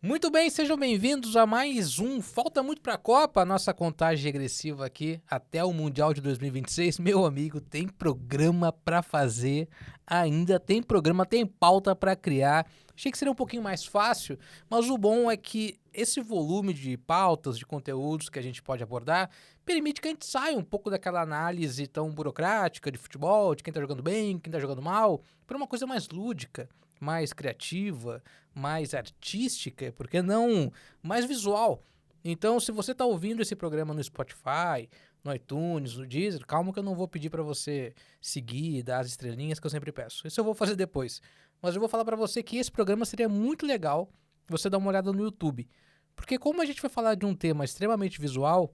Muito bem, sejam bem-vindos a mais um Falta Muito pra Copa, a nossa contagem regressiva aqui até o Mundial de 2026. Meu amigo, tem programa pra fazer ainda, tem programa, tem pauta pra criar. Achei que seria um pouquinho mais fácil, mas o bom é que esse volume de pautas, de conteúdos que a gente pode abordar, permite que a gente saia um pouco daquela análise tão burocrática de futebol, de quem tá jogando bem, quem tá jogando mal, para uma coisa mais lúdica, mais criativa, mais artística, por que não mais visual? Então, se você está ouvindo esse programa no Spotify, no iTunes, no Deezer, calma que eu não vou pedir para você seguir, dar as estrelinhas que eu sempre peço. Isso eu vou fazer depois. Mas eu vou falar para você que esse programa seria muito legal você dar uma olhada no YouTube. Porque como a gente vai falar de um tema extremamente visual,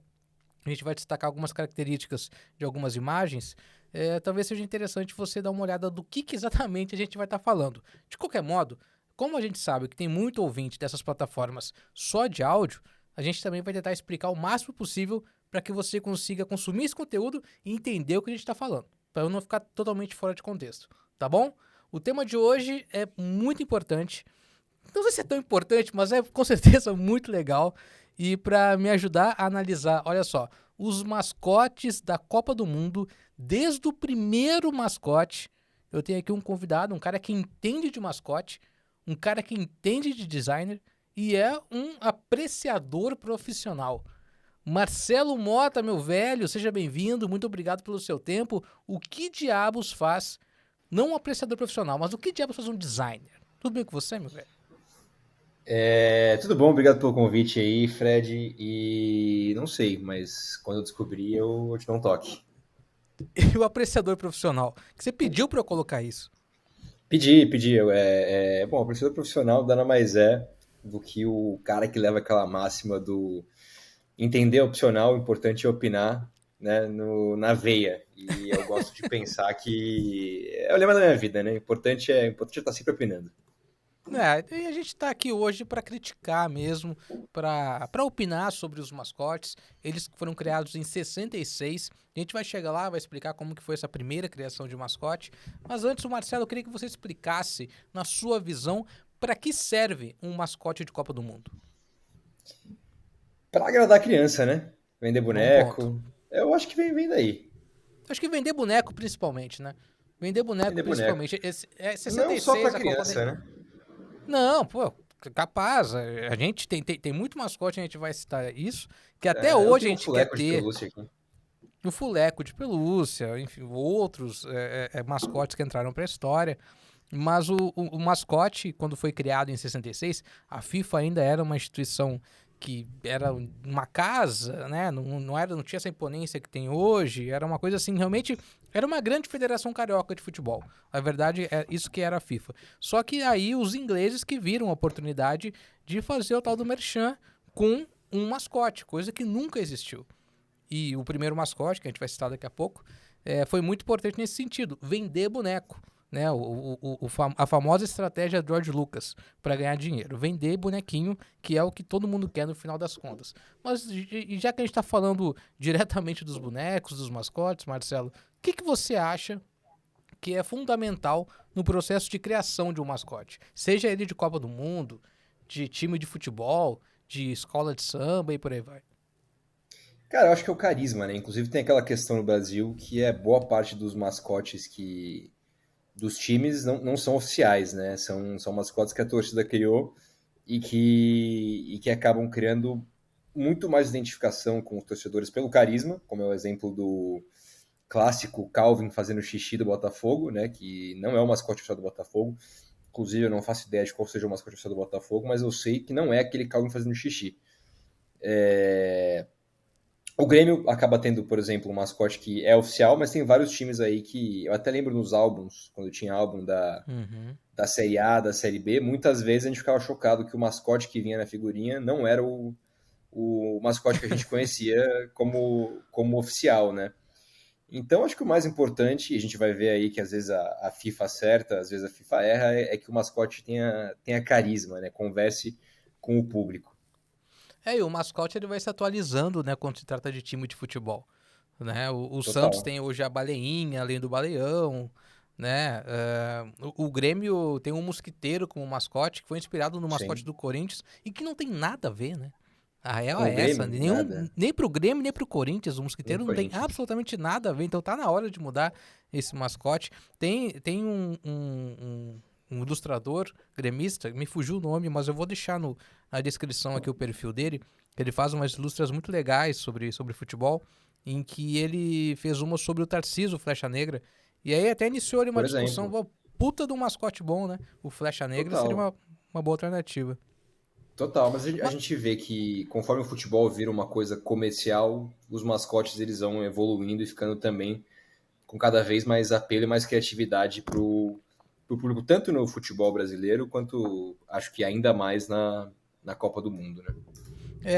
a gente vai destacar algumas características de algumas imagens, talvez seja interessante você dar uma olhada do que exatamente a gente vai estar falando. De qualquer modo, como a gente sabe que tem muito ouvinte dessas plataformas só de áudio, a gente também vai tentar explicar o máximo possível para que você consiga consumir esse conteúdo e entender o que a gente está falando, para eu não ficar totalmente fora de contexto, tá bom? O tema de hoje é muito importante. Não sei se é tão importante, mas é com certeza muito legal. E para me ajudar a analisar, olha só, os mascotes da Copa do Mundo, desde o primeiro mascote, eu tenho aqui um convidado, um cara que entende de mascote, um cara que entende de designer e é um apreciador profissional. Marcelo Mota, meu velho, seja bem-vindo, muito obrigado pelo seu tempo. O que diabos faz, não um apreciador profissional, mas o que diabos faz um designer? Tudo bem com você, meu velho? Tudo bom, obrigado pelo convite aí, Fred. E não sei, mas quando eu descobrir, eu te dou um toque. E o apreciador profissional, que você pediu pra eu colocar isso. Pedi. Bom, o professor profissional nada mais é do que o cara que leva aquela máxima do entender é opcional, o importante é opinar, né, na veia. E eu gosto de pensar que é o lema da minha vida, né? O importante é estar sempre opinando. E a gente tá aqui hoje pra criticar mesmo, pra opinar sobre os mascotes. Eles foram criados em 66. A gente vai chegar lá, vai explicar como que foi essa primeira criação de mascote. Mas antes, o Marcelo, eu queria que você explicasse, na sua visão, pra que serve um mascote de Copa do Mundo. Para agradar a criança, né? Vender Bom ponto. boneco. Eu acho que vem daí. Acho que vender boneco principalmente, né? Vender boneco Vender boneco. principalmente. É Não só 66 para a Copa criança, dele. né? Não, pô, capaz. A gente tem muito mascote, a gente vai citar isso, que até Eu hoje a tenho um gente quer fuleco de ter. pelúcia aqui. O fuleco de pelúcia, enfim, outros mascotes que entraram pra história. Mas o mascote, quando foi criado em 66, a FIFA ainda era uma instituição que era uma casa, né? Não tinha essa imponência que tem hoje. Era uma coisa assim, realmente, era uma grande federação carioca de futebol. A verdade é isso que era a FIFA. Só que aí os ingleses que viram a oportunidade de fazer o tal do merchan com um mascote, coisa que nunca existiu. E o primeiro mascote, que a gente vai citar daqui a pouco, foi muito importante nesse sentido, vender boneco. Né, a famosa estratégia George Lucas para ganhar dinheiro, vender bonequinho, que é o que todo mundo quer no final das contas. Mas já que a gente está falando diretamente dos bonecos, dos mascotes, Marcelo, o que você acha que é fundamental no processo de criação de um mascote? Seja ele de Copa do Mundo, de time de futebol, de escola de samba e por aí vai. Cara, eu acho que é o carisma, né? Inclusive tem aquela questão no Brasil que é boa parte dos mascotes dos times não são oficiais, né? São mascotes que a torcida criou e que acabam criando muito mais identificação com os torcedores pelo carisma, como é o exemplo do clássico Calvin fazendo xixi do Botafogo, né? Que não é o mascote oficial do Botafogo. Inclusive, eu não faço ideia de qual seja o mascote oficial do Botafogo, mas eu sei que não é aquele Calvin fazendo xixi. O Grêmio acaba tendo, por exemplo, um mascote que é oficial, mas tem vários times aí que. Eu até lembro nos álbuns, quando tinha álbum Uhum. da Série A, da Série B, muitas vezes a gente ficava chocado que o mascote que vinha na figurinha não era o mascote que a gente conhecia como oficial, né? Então, acho que o mais importante, e a gente vai ver aí que às vezes a FIFA acerta, às vezes a FIFA erra, é que o mascote tenha carisma, né? Converse com o público. E o mascote ele vai se atualizando, né, quando se trata de time de futebol. Né? O Santos Total. tem hoje a baleinha, além do baleão. né? O Grêmio tem um mosquiteiro como mascote, que foi inspirado no mascote Sim. do Corinthians, e que não tem nada a ver, né? A real Com o é essa, Grêmio, nada. nem pro Grêmio, nem pro Corinthians, o Nem mosquiteiro não tem Corinthians. absolutamente nada a ver, então tá na hora de mudar esse mascote. Tem um ilustrador gremista, me fugiu o nome, mas eu vou deixar na descrição aqui o perfil dele, que ele faz umas ilustras muito legais sobre futebol, em que ele fez uma sobre o Tarcísio, Flecha Negra, e aí até iniciou ali uma Por discussão, exemplo. pô, puta de um mascote bom, né? O Flecha Negra seria Total. uma boa alternativa. Total, mas a Mas, gente vê que conforme o futebol vira uma coisa comercial, os mascotes eles vão evoluindo e ficando também com cada vez mais apelo e mais criatividade pro público, tanto no futebol brasileiro, quanto acho que ainda mais na Copa do Mundo, né?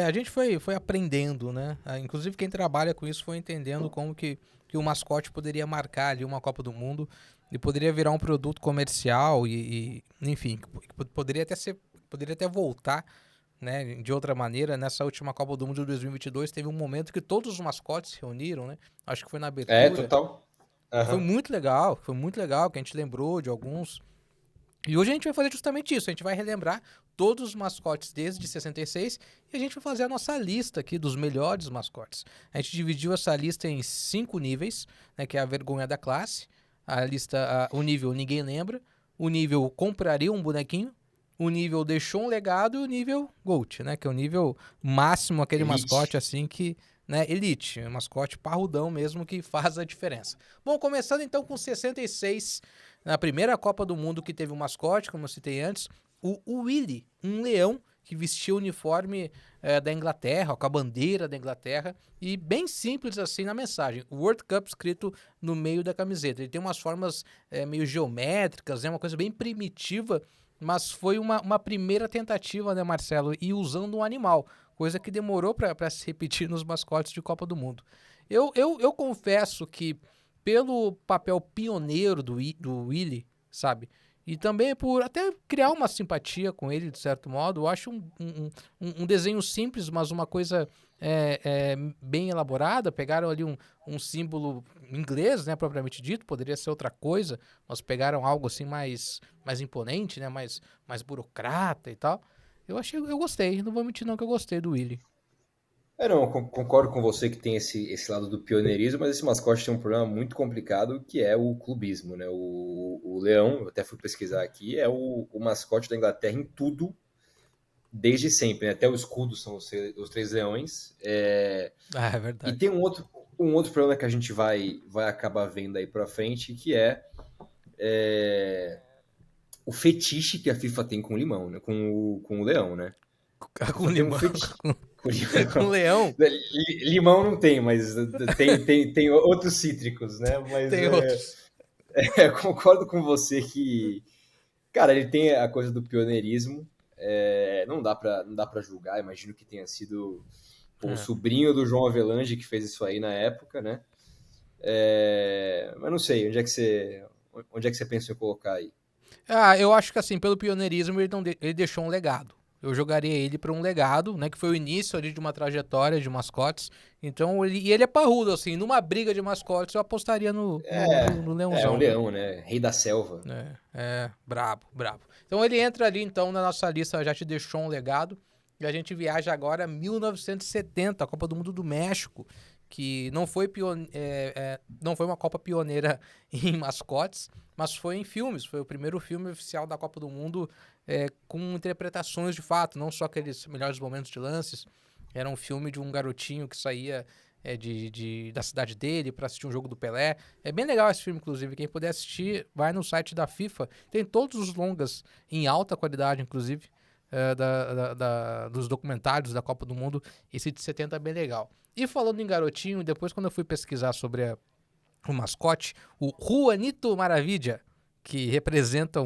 a gente foi aprendendo, né? Inclusive quem trabalha com isso foi entendendo como que o mascote poderia marcar ali uma Copa do Mundo e poderia virar um produto comercial enfim, poderia até voltar, né, de outra maneira. Nessa última Copa do Mundo de 2022 teve um momento que todos os mascotes se reuniram, né? Acho que foi na É, abertura. total. Aham. Foi muito legal que a gente lembrou de alguns. E hoje a gente vai fazer justamente isso, a gente vai relembrar todos os mascotes desde 66 e a gente vai fazer a nossa lista aqui dos melhores mascotes. A gente dividiu essa lista em 5 níveis, né, que é a vergonha da classe, o nível ninguém lembra, o nível compraria um bonequinho, o nível deixou um legado e o nível GOAT, né, que é o nível máximo, aquele Elite. mascote assim que, né, elite, um mascote parrudão mesmo que faz a diferença. Bom, começando então com 66, na primeira Copa do Mundo que teve um mascote, como eu citei antes, o Willy, um leão que vestia o uniforme da Inglaterra, com a bandeira da Inglaterra, e bem simples assim na mensagem, World Cup escrito no meio da camiseta. Ele tem umas formas meio geométricas, uma coisa bem primitiva, mas foi uma primeira tentativa, né, Marcelo, e usando um animal, coisa que demorou para se repetir nos mascotes de Copa do Mundo. Eu confesso que pelo papel pioneiro do Willy, sabe? E também por até criar uma simpatia com ele, de certo modo. Eu acho um desenho simples, mas uma coisa bem elaborada. Pegaram ali um símbolo inglês, né, propriamente dito. Poderia ser outra coisa, mas pegaram algo assim mais imponente, né, mais burocrata e tal. Eu gostei. Não vou mentir não que eu gostei do Willy. Não, eu concordo com você que tem esse lado do pioneirismo, mas esse mascote tem um problema muito complicado que é o clubismo, né? O leão, eu até fui pesquisar aqui, é o mascote da Inglaterra em tudo, desde sempre, né? Até o escudo são os três leões. Ah, é E verdade. tem um outro problema que a gente vai acabar vendo aí pra frente, que é o fetiche que a FIFA tem com o limão, né? Com o leão, né? A Com FIFA tem um limão, fetiche com, com com limão. leão, Limão não tem, mas tem outros cítricos, né? Mas tem outros. concordo com você que, cara, ele tem a coisa do pioneirismo. Não dá para julgar. Imagino que tenha sido o É. sobrinho do João Avelange que fez isso aí na época, né? Mas não sei, onde é que você pensa em colocar aí? Eu acho que assim, pelo pioneirismo, ele deixou um legado. Eu jogaria ele para um legado, né? Que foi o início ali de uma trajetória de mascotes. Então, ele é parrudo, assim. Numa briga de mascotes, eu apostaria no O Leãozão, viu? leão, né? Rei da selva. Brabo, brabo. Então, ele entra ali, então, na nossa lista, já te deixou um legado. E a gente viaja agora a 1970, a Copa do Mundo do México, que não foi uma Copa pioneira em mascotes, mas foi em filmes. Foi o primeiro filme oficial da Copa do Mundo com interpretações de fato, não só aqueles melhores momentos de lances. Era um filme de um garotinho que saía da cidade dele para assistir um jogo do Pelé. É bem legal esse filme, inclusive. Quem puder assistir, vai no site da FIFA. Tem todos os longas em alta qualidade, inclusive, dos documentários da Copa do Mundo. Esse de 70 é bem legal. E falando em garotinho, depois quando eu fui pesquisar sobre o mascote, o Juanito Maravilha, que representa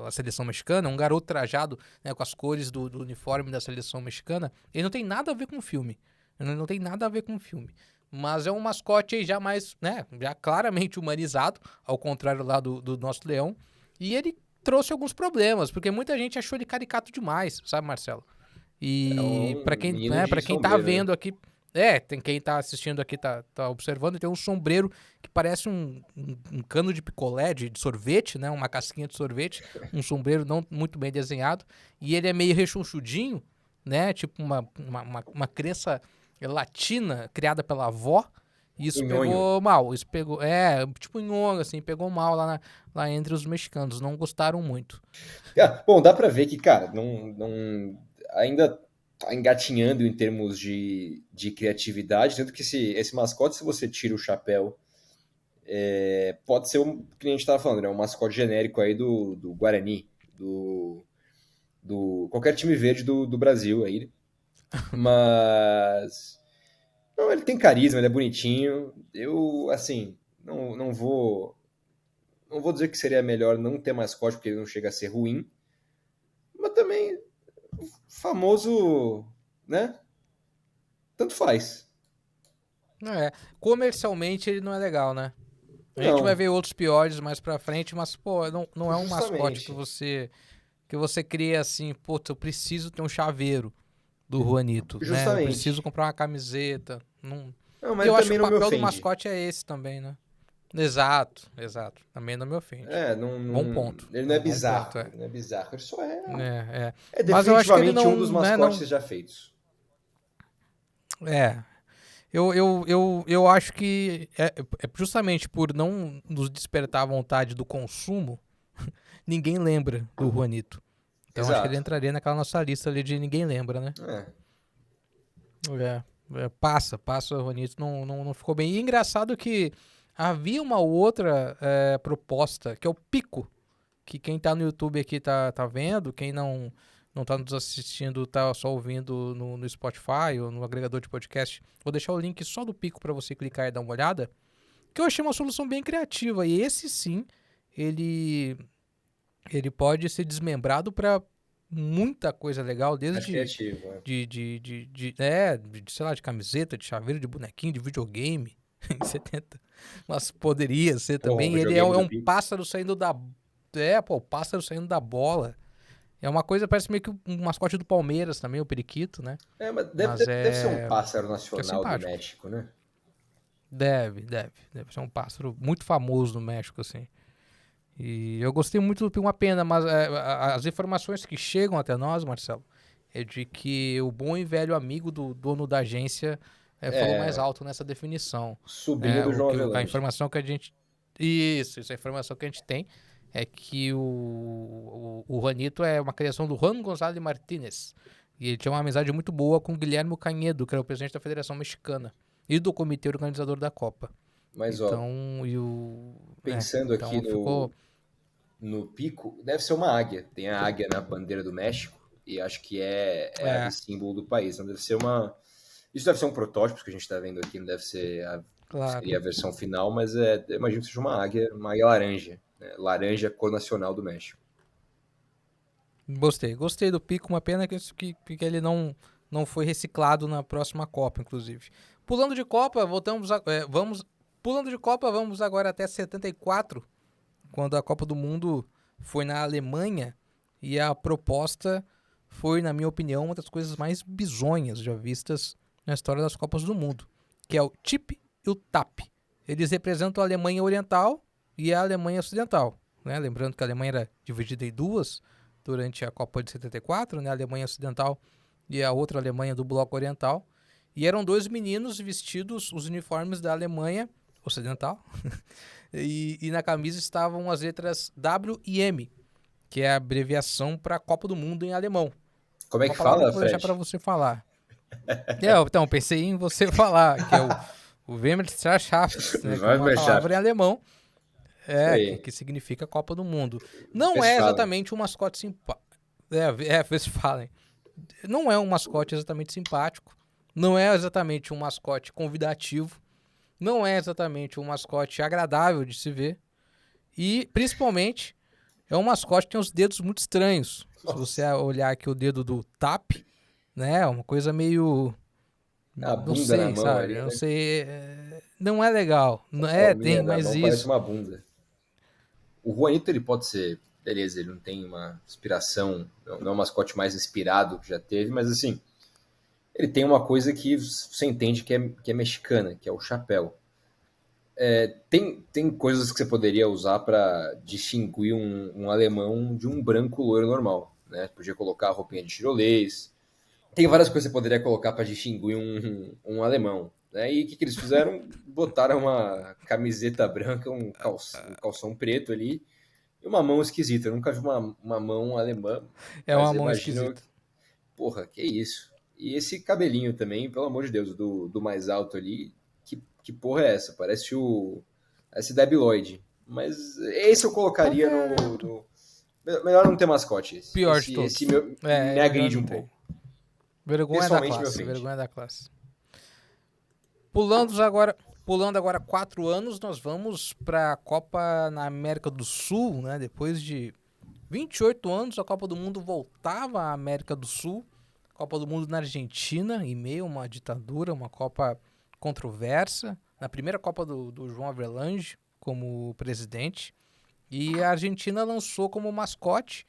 a seleção mexicana, um garoto trajado, né, com as cores do uniforme da seleção mexicana, ele não tem nada a ver com o filme. Ele não tem nada a ver com o filme. Mas é um mascote aí já mais, né, já claramente humanizado, ao contrário lá do nosso leão. E ele trouxe alguns problemas, porque muita gente achou ele caricato demais, sabe, Marcelo? É E um menino para de quem tá sombreiro, né? vendo aqui, Tem quem tá assistindo aqui, tá observando, tem um sombreiro que parece um cano de picolé, de sorvete, né? Uma casquinha de sorvete, um sombreiro não muito bem desenhado, e ele é meio rechonchudinho, né? Tipo uma crença latina criada pela avó, e isso O nhonho. pegou mal, tipo nhonho, assim, pegou mal lá entre os mexicanos, não gostaram muito. Bom, dá pra ver que, cara, ainda tá engatinhando em termos de criatividade, tanto que esse mascote, se você tira o chapéu, pode ser que a gente tava falando, né? Um mascote genérico aí do Guarani, do qualquer time verde do Brasil aí. Mas não, ele tem carisma, ele é bonitinho. Eu, assim, não vou dizer que seria melhor não ter mascote porque ele não chega a ser ruim, mas também famoso, né? Tanto faz. Comercialmente ele não é legal, né? A gente vai Não, ver outros piores mais pra frente, mas, pô, não é um mascote justamente. que você cria assim, pô, eu preciso ter um chaveiro do Juanito, né? Eu preciso Justamente. comprar uma camiseta. Não... Não, E mas eu ele acho que também o não me papel do ofende. mascote é esse também, né? Exato. Também não me ofende. Bom ponto. Ele É não é um bom ponto, bizarro. Ele não é bizarro. Ele só É. é Mas eu acho que ele definitivamente um não, dos né, não... mascotes já feitos. É, eu acho que é justamente por não nos despertar a vontade do consumo, ninguém lembra do Juanito. Então acho que ele Exato. entraria naquela nossa lista ali de ninguém lembra, né? É. Passa, o Juanito não ficou bem. E engraçado que havia uma outra proposta, que é o Pico, que quem tá no YouTube aqui tá vendo, quem não tá nos assistindo, tá só ouvindo no Spotify ou no agregador de podcast, vou deixar o link só do Pico para você clicar e dar uma olhada, que eu achei uma solução bem criativa. E esse sim, ele pode ser desmembrado para muita coisa legal, Acho desde criativo. É. sei lá, de camiseta, de chaveiro, de bonequinho, de videogame. Você tenta. Mas poderia ser Porra, um também. Ele é videogame do um Pico. pássaro saindo da. O pássaro saindo da bola. É uma coisa, parece meio que um mascote do Palmeiras também, o periquito, né? É, mas Mas deve ser um pássaro é nacional do simpático. México, né? Deve ser um pássaro muito famoso no México, assim. E eu gostei muito do Pico, uma pena, mas as informações que chegam até nós, Marcelo, é de que o bom e velho amigo do dono da agência falou mais É, alto nessa definição. sobrinho do João A Avelange. informação que a gente. Isso, a informação que a gente tem é que o Juanito é uma criação do Juan González Martínez. E ele tinha uma amizade muito boa com o Guilherme Cañedo, que era o presidente da Federação Mexicana e do comitê organizador da Copa. Mas, ó, Então, pensando aqui então ficou. no Pico, deve ser uma águia. Tem a águia na bandeira do México e acho que é a ave É, símbolo do país. Não deve ser uma. Isso deve ser um protótipo que a gente está vendo aqui, não deve ser claro. seria a versão final, mas eu imagino que seja uma águia laranja. Né? Laranja, cor nacional do México. Gostei do Pico, uma pena que ele não foi reciclado na próxima Copa, inclusive. Pulando de Copa, pulando de Copa, vamos agora até 74, quando a Copa do Mundo foi na Alemanha e a proposta foi, na minha opinião, uma das coisas mais bizonhas já vistas na história das Copas do Mundo, que é o TIP e o TAP. Eles representam a Alemanha Oriental e a Alemanha Ocidental, né? Lembrando que a Alemanha era dividida em duas durante a Copa de 74, né? A Alemanha Ocidental e a outra Alemanha do Bloco Oriental. E eram dois meninos vestidos os uniformes da Alemanha Ocidental. e na camisa estavam as letras W e M, que é a abreviação para Copa do Mundo em alemão. Como é Uma que palavra que fala, eu vou deixar para Fred? você falar. Então, pensei em você falar, que é o Weltmeisterschaft, né? Que é uma palavra em Weltmeisterschaft. alemão, Isso aí. que significa Copa do Mundo. Não é Westfalen. exatamente um mascote simpático. Westfalen. Não é um mascote exatamente simpático. Não é exatamente um mascote convidativo. Não é exatamente um mascote agradável de se ver. E, principalmente, é um mascote que tem os dedos muito estranhos. Se você Nossa. olhar aqui o dedo do TAP, né? É uma coisa meio. A Não bunda na sei, mão sabe? ali, Eu não né? sei. Não é legal. A Tem palminha da mais mão parece isso. uma bunda. O Juanito, ele pode ser, beleza, ele não tem uma inspiração, não é o mascote mais inspirado que já teve, mas assim, Ele tem uma coisa que você entende que é mexicana, que é o chapéu. Tem coisas que você poderia usar para distinguir um alemão de um branco loiro normal, né? Podia colocar a roupinha de tirolês. Tem várias coisas que você poderia colocar para distinguir um alemão. Né? E o que eles fizeram? Botaram uma camiseta branca, um calção preto ali e uma mão esquisita. Eu nunca vi uma mão alemã, É mas uma eu mão imagino. esquisita. Porra, que isso? E esse cabelinho também, pelo amor de Deus, do mais alto ali, que porra é essa? Parece esse Debi Lloyd. Mas esse eu Qual que colocaria é? melhor não ter mascote esse. Pior de Esse todos. É me melhor agride não um ter. pouco. Vergonha da Pessoalmente me classe, ofende. vergonha da classe. Pulando agora 4 anos, nós vamos para a Copa na América do Sul, né? Depois de 28 anos, a Copa do Mundo voltava à América do Sul. Copa do Mundo na Argentina, em meio a uma ditadura, uma Copa controversa. Na primeira Copa do João Avelange como presidente. E a Argentina lançou como mascote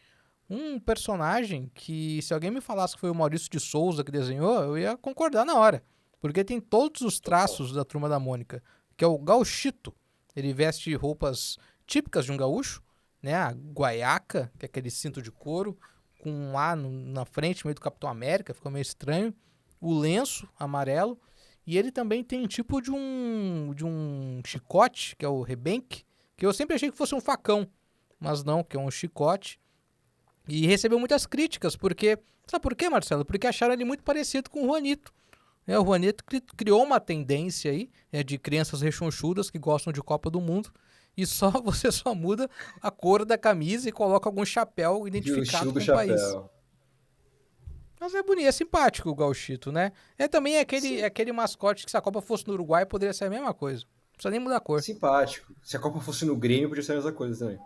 um personagem que, se alguém me falasse que foi o Maurício de Souza que desenhou, eu ia concordar na hora. Porque tem todos os Total. traços da Turma da Mônica, que é o gauchito. Ele veste roupas típicas de um gaúcho, né? A guaiaca, que é aquele cinto de couro, com um A na frente, meio do Capitão América, ficou meio estranho. O lenço amarelo. E ele também tem um tipo de um chicote, que é o rebenque, que eu sempre achei que fosse um facão, mas não, que é um chicote. E recebeu muitas críticas, porque. Sabe por quê, Marcelo? Porque acharam ele muito parecido com o Juanito. O Juanito criou uma tendência aí, de crianças rechonchudas que gostam de Copa do Mundo. E só você só muda a cor da camisa e coloca algum chapéu E o estilo identificado do com o país. chapéu. Mas é bonito, é simpático o gauchito, né? É também Sim, aquele mascote que se a Copa fosse no Uruguai poderia ser a mesma coisa. Não precisa nem mudar a cor. simpático. Se a Copa fosse no Grêmio, podia ser a mesma coisa também.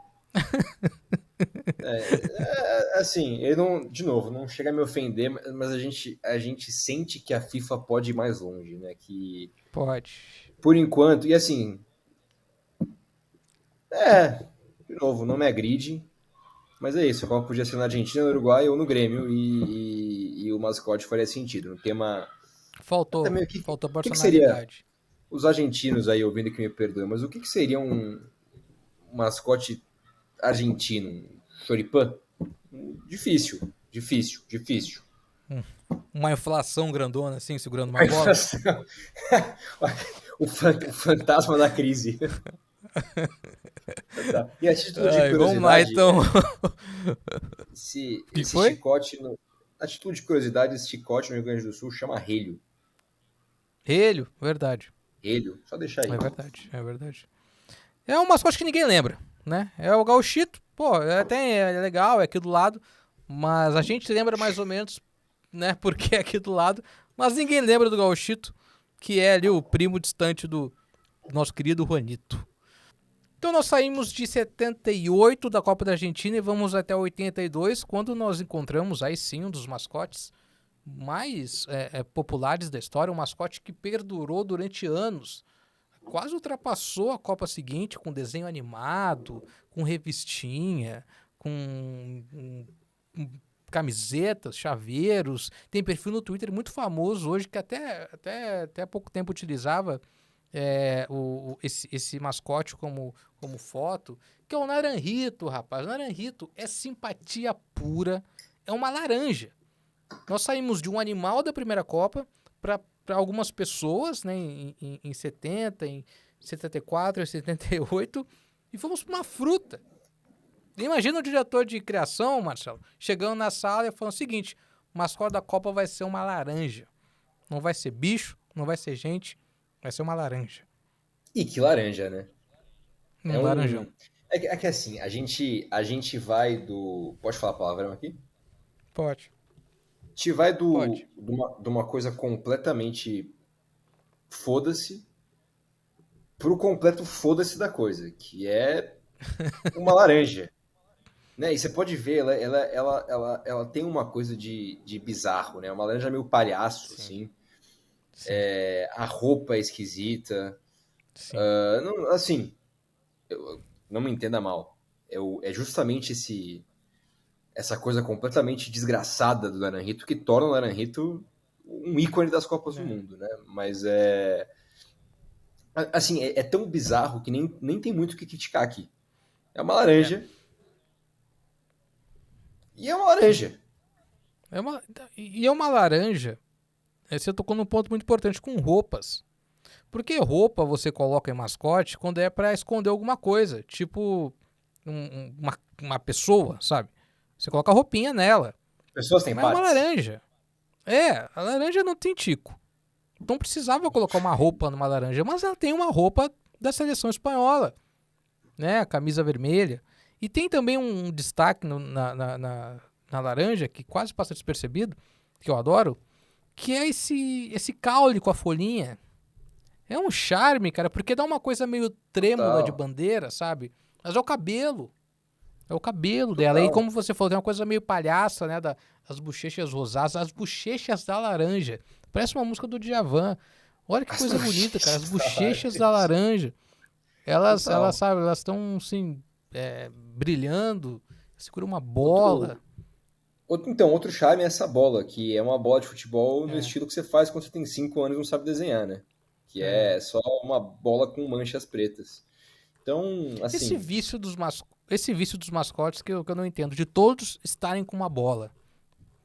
Assim, ele não, de novo, não chega a me ofender, mas a gente sente que a FIFA pode ir mais longe, né? Que, Pode. por enquanto, e assim, de novo, não me agride, mas é isso, a Copa podia ser na Argentina, no Uruguai ou no Grêmio e o mascote faria sentido. No tema. Até Faltou. meio Faltou que seria. personalidade. Os argentinos aí ouvindo que me perdoem, mas o que seria um mascote argentino? Choripã? Difícil, difícil, difícil. Uma inflação grandona, assim, segurando uma bola. O fantasma da crise. Tá. E a título de Ai, vamos lá, curiosidade, então. esse, O que esse foi? chicote. A título de curiosidade, esse chicote no Rio Grande do Sul chama relho. Relho, verdade. Relho, só deixar É aí. verdade, é verdade. É um mascote que ninguém lembra, né? É o gauchito, pô, até é legal, é aqui do lado, mas a gente lembra mais ou menos, né, porque é aqui do lado, mas ninguém lembra do gauchito, que é ali o primo distante do nosso querido Juanito. Então nós saímos de 78 da Copa da Argentina e vamos até 82, quando nós encontramos aí sim um dos mascotes mais populares da história, um mascote que perdurou durante anos. Quase ultrapassou a Copa seguinte com desenho animado, com revistinha, com camisetas, chaveiros. Tem perfil no Twitter muito famoso hoje que até há pouco tempo utilizava esse mascote como foto, que é o Naranjito, rapaz. O Naranjito é simpatia pura, é uma laranja. Nós saímos de um animal da primeira Copa para algumas pessoas, né, em 70, em 74, em 78, e fomos para uma fruta. Imagina o diretor de criação, Marcelo, chegando na sala e falando o seguinte: o mascote da Copa vai ser uma laranja. Não vai ser bicho, não vai ser gente, vai ser uma laranja. E que laranja, né? É Um laranjão. um. É que assim, a gente vai do. Pode falar palavrão aqui? Pode, A gente vai pode. de uma coisa completamente foda-se pro completo foda-se da coisa, que é uma laranja. Né? E você pode ver, ela tem uma coisa de bizarro, né? Uma laranja meio palhaço, Sim, assim. sim, A roupa é esquisita. sim. Assim, não me entenda mal. É justamente essa coisa completamente desgraçada do Naranjito que torna o Naranjito um ícone das Copas do Mundo, né? Mas assim, é tão bizarro que nem tem muito o que criticar aqui. É uma laranja. E é uma laranja. É uma laranja. Você tocou num ponto muito importante com roupas. Porque roupa você coloca em mascote quando é pra esconder alguma coisa. Tipo uma pessoa, sabe? Você coloca roupinha nela. Pessoas têm Mas é uma partes. laranja. A laranja não tem tico. Não precisava colocar uma roupa numa laranja, mas ela tem uma roupa da seleção espanhola, né? A camisa vermelha. E tem também um destaque na laranja, que quase passa despercebido, que eu adoro, que é esse caule com a folhinha. É um charme, cara, porque dá uma coisa meio trêmula de Total. bandeira, sabe? Mas é o cabelo. É o cabelo dela. E Total. como você falou, tem uma coisa meio palhaça, né? As bochechas rosadas, as bochechas da laranja. Parece uma música do Djavan. Olha que coisa bonita, cara. As bochechas da laranja. Elas Total. sabe, elas estão, assim, brilhando. Segura uma Outro, bola. então, outro charme é essa bola, que é uma bola de futebol no É, estilo que você faz quando você tem 5 anos e não sabe desenhar, né? Que é. é só uma bola com manchas pretas. Então, Esse assim, vício dos, mas... Esse vício dos mascotes que eu não entendo. De todos estarem com uma bola.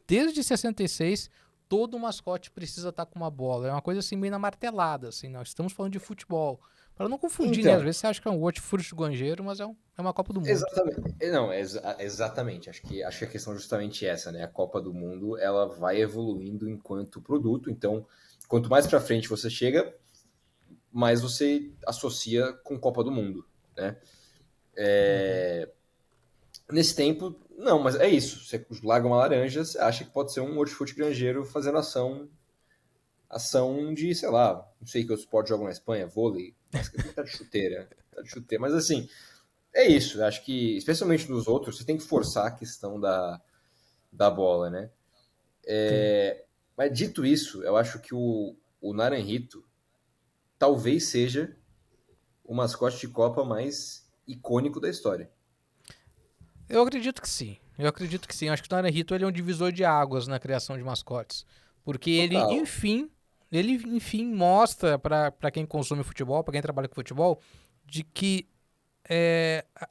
Desde 66, todo mascote precisa estar com uma bola. É uma coisa assim meio na martelada, assim. Nós estamos falando de futebol. Para não confundir, né? Às então, vezes você acha que é um hortifruti ganjeiro, mas é uma Copa do Mundo. exatamente. Não, exatamente. Acho que a questão é justamente essa, né? A Copa do Mundo, ela vai evoluindo enquanto produto. Então, quanto mais pra frente você chega, mais você associa com Copa do Mundo, né? Uhum. Nesse tempo, não, mas é isso. Você larga uma laranja, você acha que pode ser um hortifruti granjeiro fazendo ação de, sei lá, não sei que outros esportes jogam na Espanha, vôlei, basquete, tá de chuteira, mas assim, é isso. Acho que, especialmente nos outros, você tem que forçar a questão da bola, né? Sim. Mas dito isso, eu acho que o Naranjito talvez seja o mascote de Copa mais icônico da história. Eu acredito que sim. Eu acredito que sim. Eu acho que o Naruto ele é um divisor de águas na criação de mascotes. Porque Total. ele enfim mostra para quem consome futebol, para quem trabalha com futebol, de que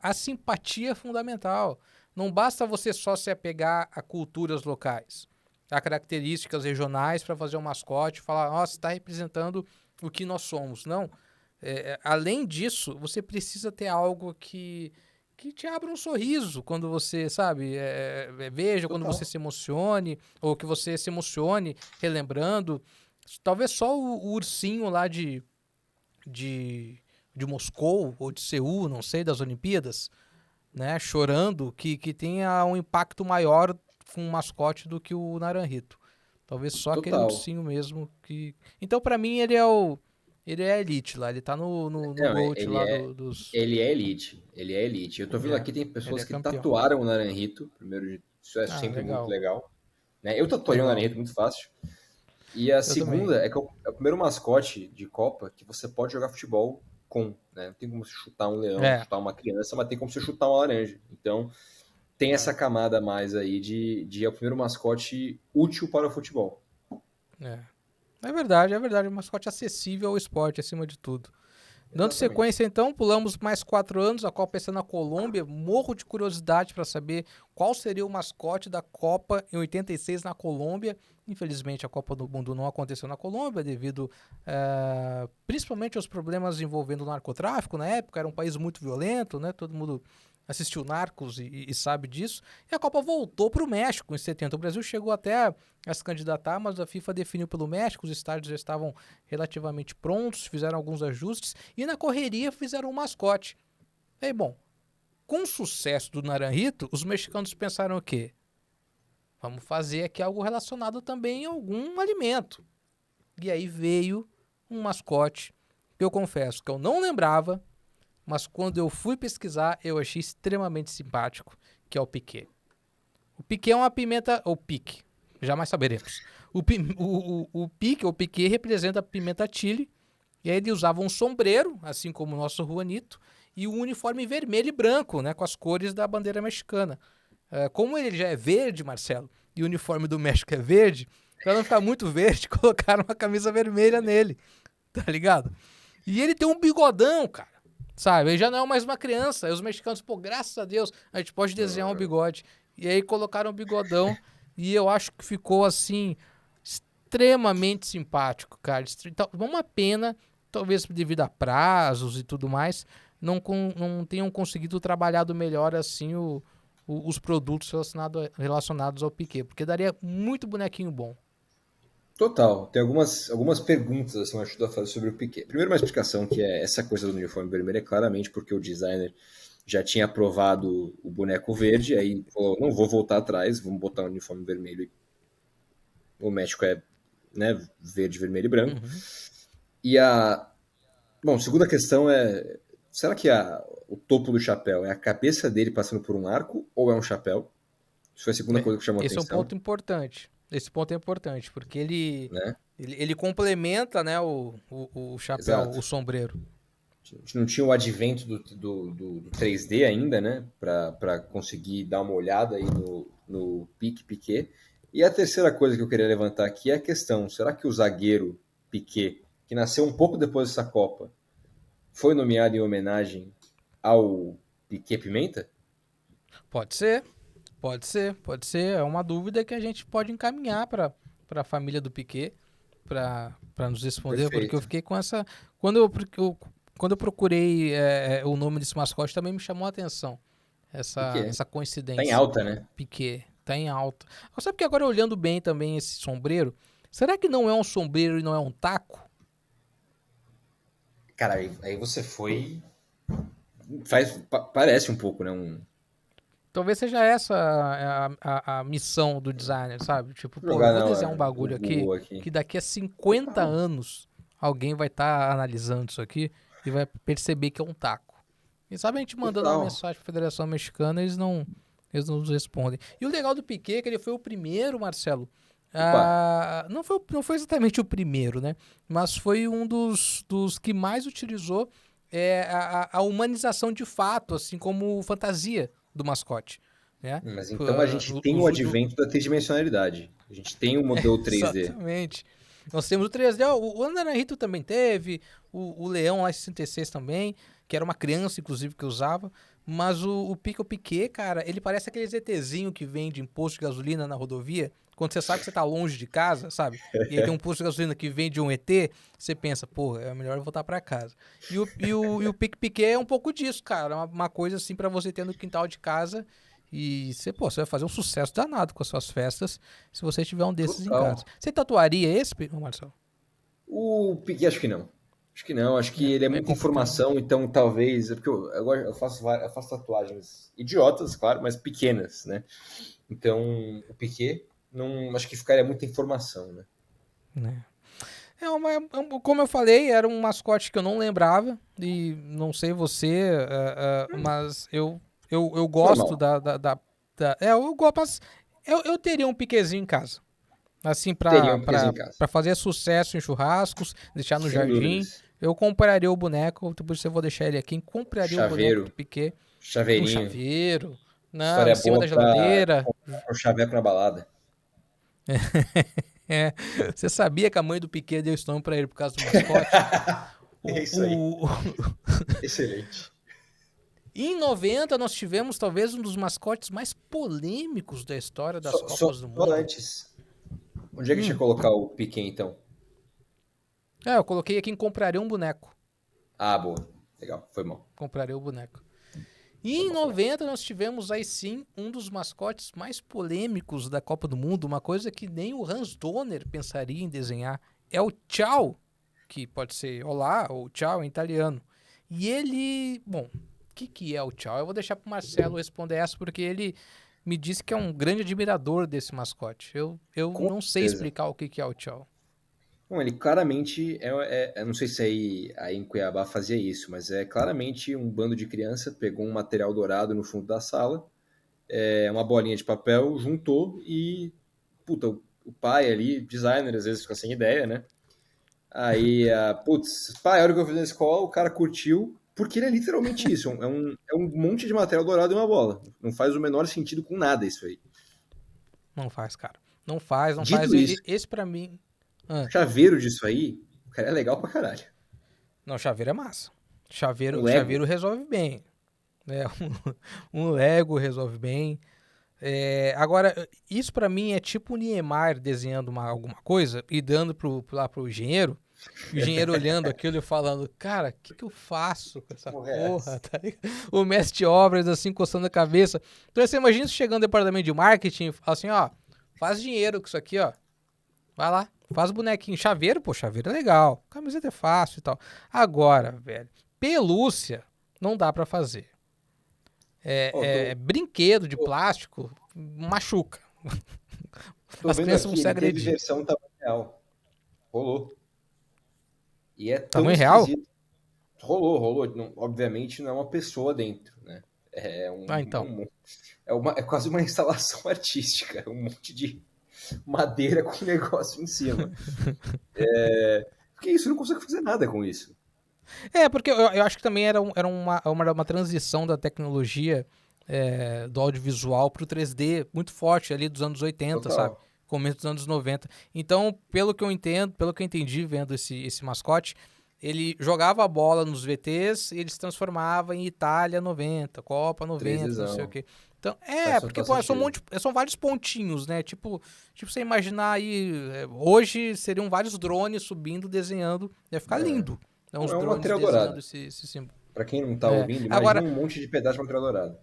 a simpatia é fundamental. Não basta você só se apegar a culturas locais, a características regionais para fazer um mascote e falar, nossa, está representando o que nós somos. Não. Além disso, você precisa ter algo que te abra um sorriso quando você, sabe, veja, quando você Total. se emocione, ou que você se emocione relembrando. Talvez só o ursinho lá de, de Moscou ou de Seul, não sei, das Olimpíadas, né, chorando, que tenha um impacto maior com o mascote do que o Naranjito. Talvez só aquele Total. ursinho mesmo que... Então, pra mim, ele é a elite lá, ele tá no Não, GOAT lá dos... ele é elite. Ele é elite. Eu tô vendo aqui, tem Ele pessoas é que campeão. tatuaram o Naranjito. Isso é Ah, sempre muito legal, legal. Né? Eu tatuaria o legal. Naranjito muito fácil. E a Eu também. segunda é que é o primeiro mascote de Copa que você pode jogar futebol com. Né? Não tem como você chutar um leão, É, chutar uma criança, mas tem como você chutar uma laranja. Então, tem essa é, camada a mais aí de é o primeiro mascote útil para o futebol. é. É verdade, um mascote acessível ao esporte, acima de tudo. Dando Exatamente. sequência, então, pulamos mais 4 anos, a Copa está na Colômbia. Morro de curiosidade para saber qual seria o mascote da Copa em 86 na Colômbia. Infelizmente, a Copa do Mundo não aconteceu na Colômbia devido principalmente aos problemas envolvendo o narcotráfico na época. Era um país muito violento, né? Todo mundo assistiu Narcos e sabe disso. E a Copa voltou para o México em 70. O Brasil chegou até a se candidatar, mas a FIFA definiu pelo México. Os estádios já estavam relativamente prontos, fizeram alguns ajustes e na correria fizeram um mascote. E aí, bom, com o sucesso do Naranjito, os mexicanos pensaram o quê? Vamos fazer aqui algo relacionado também a algum alimento. E aí veio um mascote que eu confesso que eu não lembrava, mas quando eu fui pesquisar, eu achei extremamente simpático, que é o piquê. O piquê é uma pimenta, ou pique, jamais saberemos. O pique, ou piquê, representa a pimenta chile, e aí ele usava um sombreiro, assim como o nosso Juanito, e um uniforme vermelho e branco, né, com as cores da bandeira mexicana. Como ele já é verde, Marcelo, e o uniforme do México é verde, Pra não ficar muito verde, colocaram uma camisa vermelha nele, tá ligado? E ele tem um bigodão, cara, sabe? Ele já não é mais uma criança. Aí os mexicanos, pô, graças a Deus, a gente pode desenhar um bigode. E aí colocaram um bigodão e eu acho que ficou, assim, extremamente simpático, cara. Então, uma pena, talvez devido a prazos e tudo mais, não tenham conseguido trabalhar melhor, assim, os produtos relacionados ao Piquet, porque daria muito bonequinho bom. Total. Tem algumas perguntas assim, eu acho que eu fazer sobre o Piquet. Primeiro, uma explicação que é essa coisa do uniforme vermelho é claramente porque o designer já tinha aprovado o boneco verde, aí falou, não vou voltar atrás, vamos botar um uniforme vermelho. O México é, né, verde, vermelho e branco. Uhum. E a... Bom, segunda questão é, será que o topo do chapéu é a cabeça dele passando por um arco ou é um chapéu? Isso foi a segunda coisa que chamou a Esse é um atenção, ponto importante. Esse ponto é importante, porque ele, né? ele, ele complementa, né, o chapéu, Exato. o sombreiro. A gente não tinha o advento do 3D ainda, né? Para conseguir dar uma olhada aí no Piquet. E a terceira coisa que eu queria levantar aqui é a questão: será que o zagueiro Piquet, que nasceu um pouco depois dessa Copa, foi nomeado em homenagem ao Piquet Pimenta? Pode ser, pode ser, pode ser. É uma dúvida que a gente pode encaminhar para a família do Piquet para nos responder, porque eu Perfeito. fiquei com essa. Quando eu procurei o nome desse mascote, também me chamou a atenção Piquet. essa Tá em coincidência. alta, né? Piquet, tá em alta. Sabe que agora olhando bem também esse sombreiro, será que não é um sombreiro e não é um taco? Cara, aí você foi. Parece um pouco, né? Talvez seja essa a missão do designer, sabe? Tipo, Vou pô, eu jogar vou desenhar um no bagulho aqui Google aqui. que daqui a 50 anos alguém vai estar analisando isso aqui e vai perceber que é um taco. E sabe a gente mandando uma Total. mensagem pra Federação Mexicana, eles não nos respondem. E o legal do Piquet é que ele foi o primeiro, Marcelo. Opa, Não foi exatamente o primeiro, né? Mas foi um dos que mais utilizou a humanização de fato, assim como fantasia do mascote, né? mas então a gente tem o advento da tridimensionalidade. A gente tem o modelo 3D. Exatamente. Nós temos o 3D, o André Rito também teve, o Leão lá em 66 também, que era uma criança, inclusive, que usava. Mas o Pico Piquet, cara, ele parece aquele ETzinho que vende em posto de gasolina na rodovia. Quando você sabe que você tá longe de casa, sabe? E aí tem um posto de gasolina que vende um ET, você pensa, pô, é melhor eu voltar pra casa. E o Pico Piquet é um pouco disso, cara. Uma coisa assim pra você ter no quintal de casa. E você vai fazer um sucesso danado com as suas festas se você tiver um desses em casa. Total. Você tatuaria esse, Marcelo? O Piquet, acho que não. Acho que não. Acho que ele é É muita complicado. informação, então talvez. É porque agora eu faço tatuagens idiotas, claro, mas pequenas, né? Então, o Piquet, não, acho que ficaria muita informação, né? Né? Como eu falei, era um mascote que eu não lembrava. E não sei você, mas eu gosto Normal. eu gosto, mas eu teria um piquezinho em casa. Assim, Teria um Piquetzinho em casa. pra fazer sucesso em churrascos, deixar no Sem jardim. dúvidas. Eu compraria o boneco, depois eu vou deixar ele aqui. Compraria o boneco do Chaveiro, Piquet, um chaveirinho. chaveiro, não, em História cima da boa pra geladeira. comprar o chaveco na balada. É, você sabia que a mãe do Piquet deu esse nome pra ele por causa do mascote? É isso aí. O, Excelente. Em 90, nós tivemos talvez um dos mascotes mais polêmicos da história das Copas do Só Mundo. antes. Onde é que a gente ia Hum, colocar o Piquet, então? eu coloquei aqui em compraria um boneco. Ah, boa. Legal. Foi mal. Compraria o boneco. E Foi em mal, foi mal. 90 nós tivemos aí sim um dos mascotes mais polêmicos da Copa do Mundo, uma coisa que nem o Hans Donner pensaria em desenhar. É o Ciao, que pode ser olá ou Ciao em italiano. E ele, bom, o que é o Ciao? Eu vou deixar pro Marcelo responder essa porque ele me disse que é um grande admirador desse mascote. Eu Com não sei certeza. explicar o que é o Ciao. Bom, ele claramente eu não sei se aí em Cuiabá fazia isso, mas é claramente um bando de criança pegou um material dourado no fundo da sala, uma bolinha de papel, juntou e, puta, o pai ali, designer, às vezes fica sem ideia, né? Aí, putz, pai, a hora que eu fiz na escola, o cara curtiu, porque ele é literalmente isso, é um monte de material dourado e uma bola. Não faz o menor sentido com nada isso aí. Não faz, cara. Não faz, não faz. Dito isso, Esse pra mim. Ah, chaveiro disso aí, o cara é legal pra caralho. não, chaveiro é massa. Um Lego. Chaveiro resolve bem. Né? Um Lego resolve bem. Agora, isso pra mim é tipo o Niemeyer desenhando alguma coisa e dando lá pro engenheiro. E o engenheiro olhando aquilo e falando, cara, o que eu faço com essa Porra, é porra? essa? Tá ligado? O mestre de obras assim, coçando a cabeça. Então você imagina você chegando no departamento de marketing e fala assim, ó, faz dinheiro com isso aqui, ó. Vai lá, faz bonequinho. Chaveiro, pô, chaveiro é legal. Camiseta é fácil e tal. Agora, velho, pelúcia não dá pra fazer. Ó, Brinquedo de plástico machuca. tô As vendo crianças vão aqui, se ele teve agredir. versão tamanho real. Rolou. E é tão Tamanho real? esquisito. Rolou. Obviamente não é uma pessoa dentro, né? É Ah, então. é quase uma instalação artística. É um monte de madeira com negócio em cima. Porque isso, eu não consigo fazer nada com isso. Porque eu acho que também era uma transição da tecnologia do audiovisual pro 3D muito forte ali dos anos 80, sabe? Total. Começo dos anos 90. Então, pelo que eu entendo, pelo que eu entendi vendo esse mascote, ele jogava a bola nos VTs e ele se transformava em Itália 90, Copa 90, não sei o 3Dzão. quê. Então, Faz porque total pô, sentido. são vários pontinhos, né? Tipo você imaginar aí, hoje seriam vários drones subindo, desenhando, ia ficar lindo. Né? Não, Uns é um drones material desenhando dourado. esse símbolo. Pra quem não tá ouvindo, imagina Agora, um monte de pedaço de material dourado.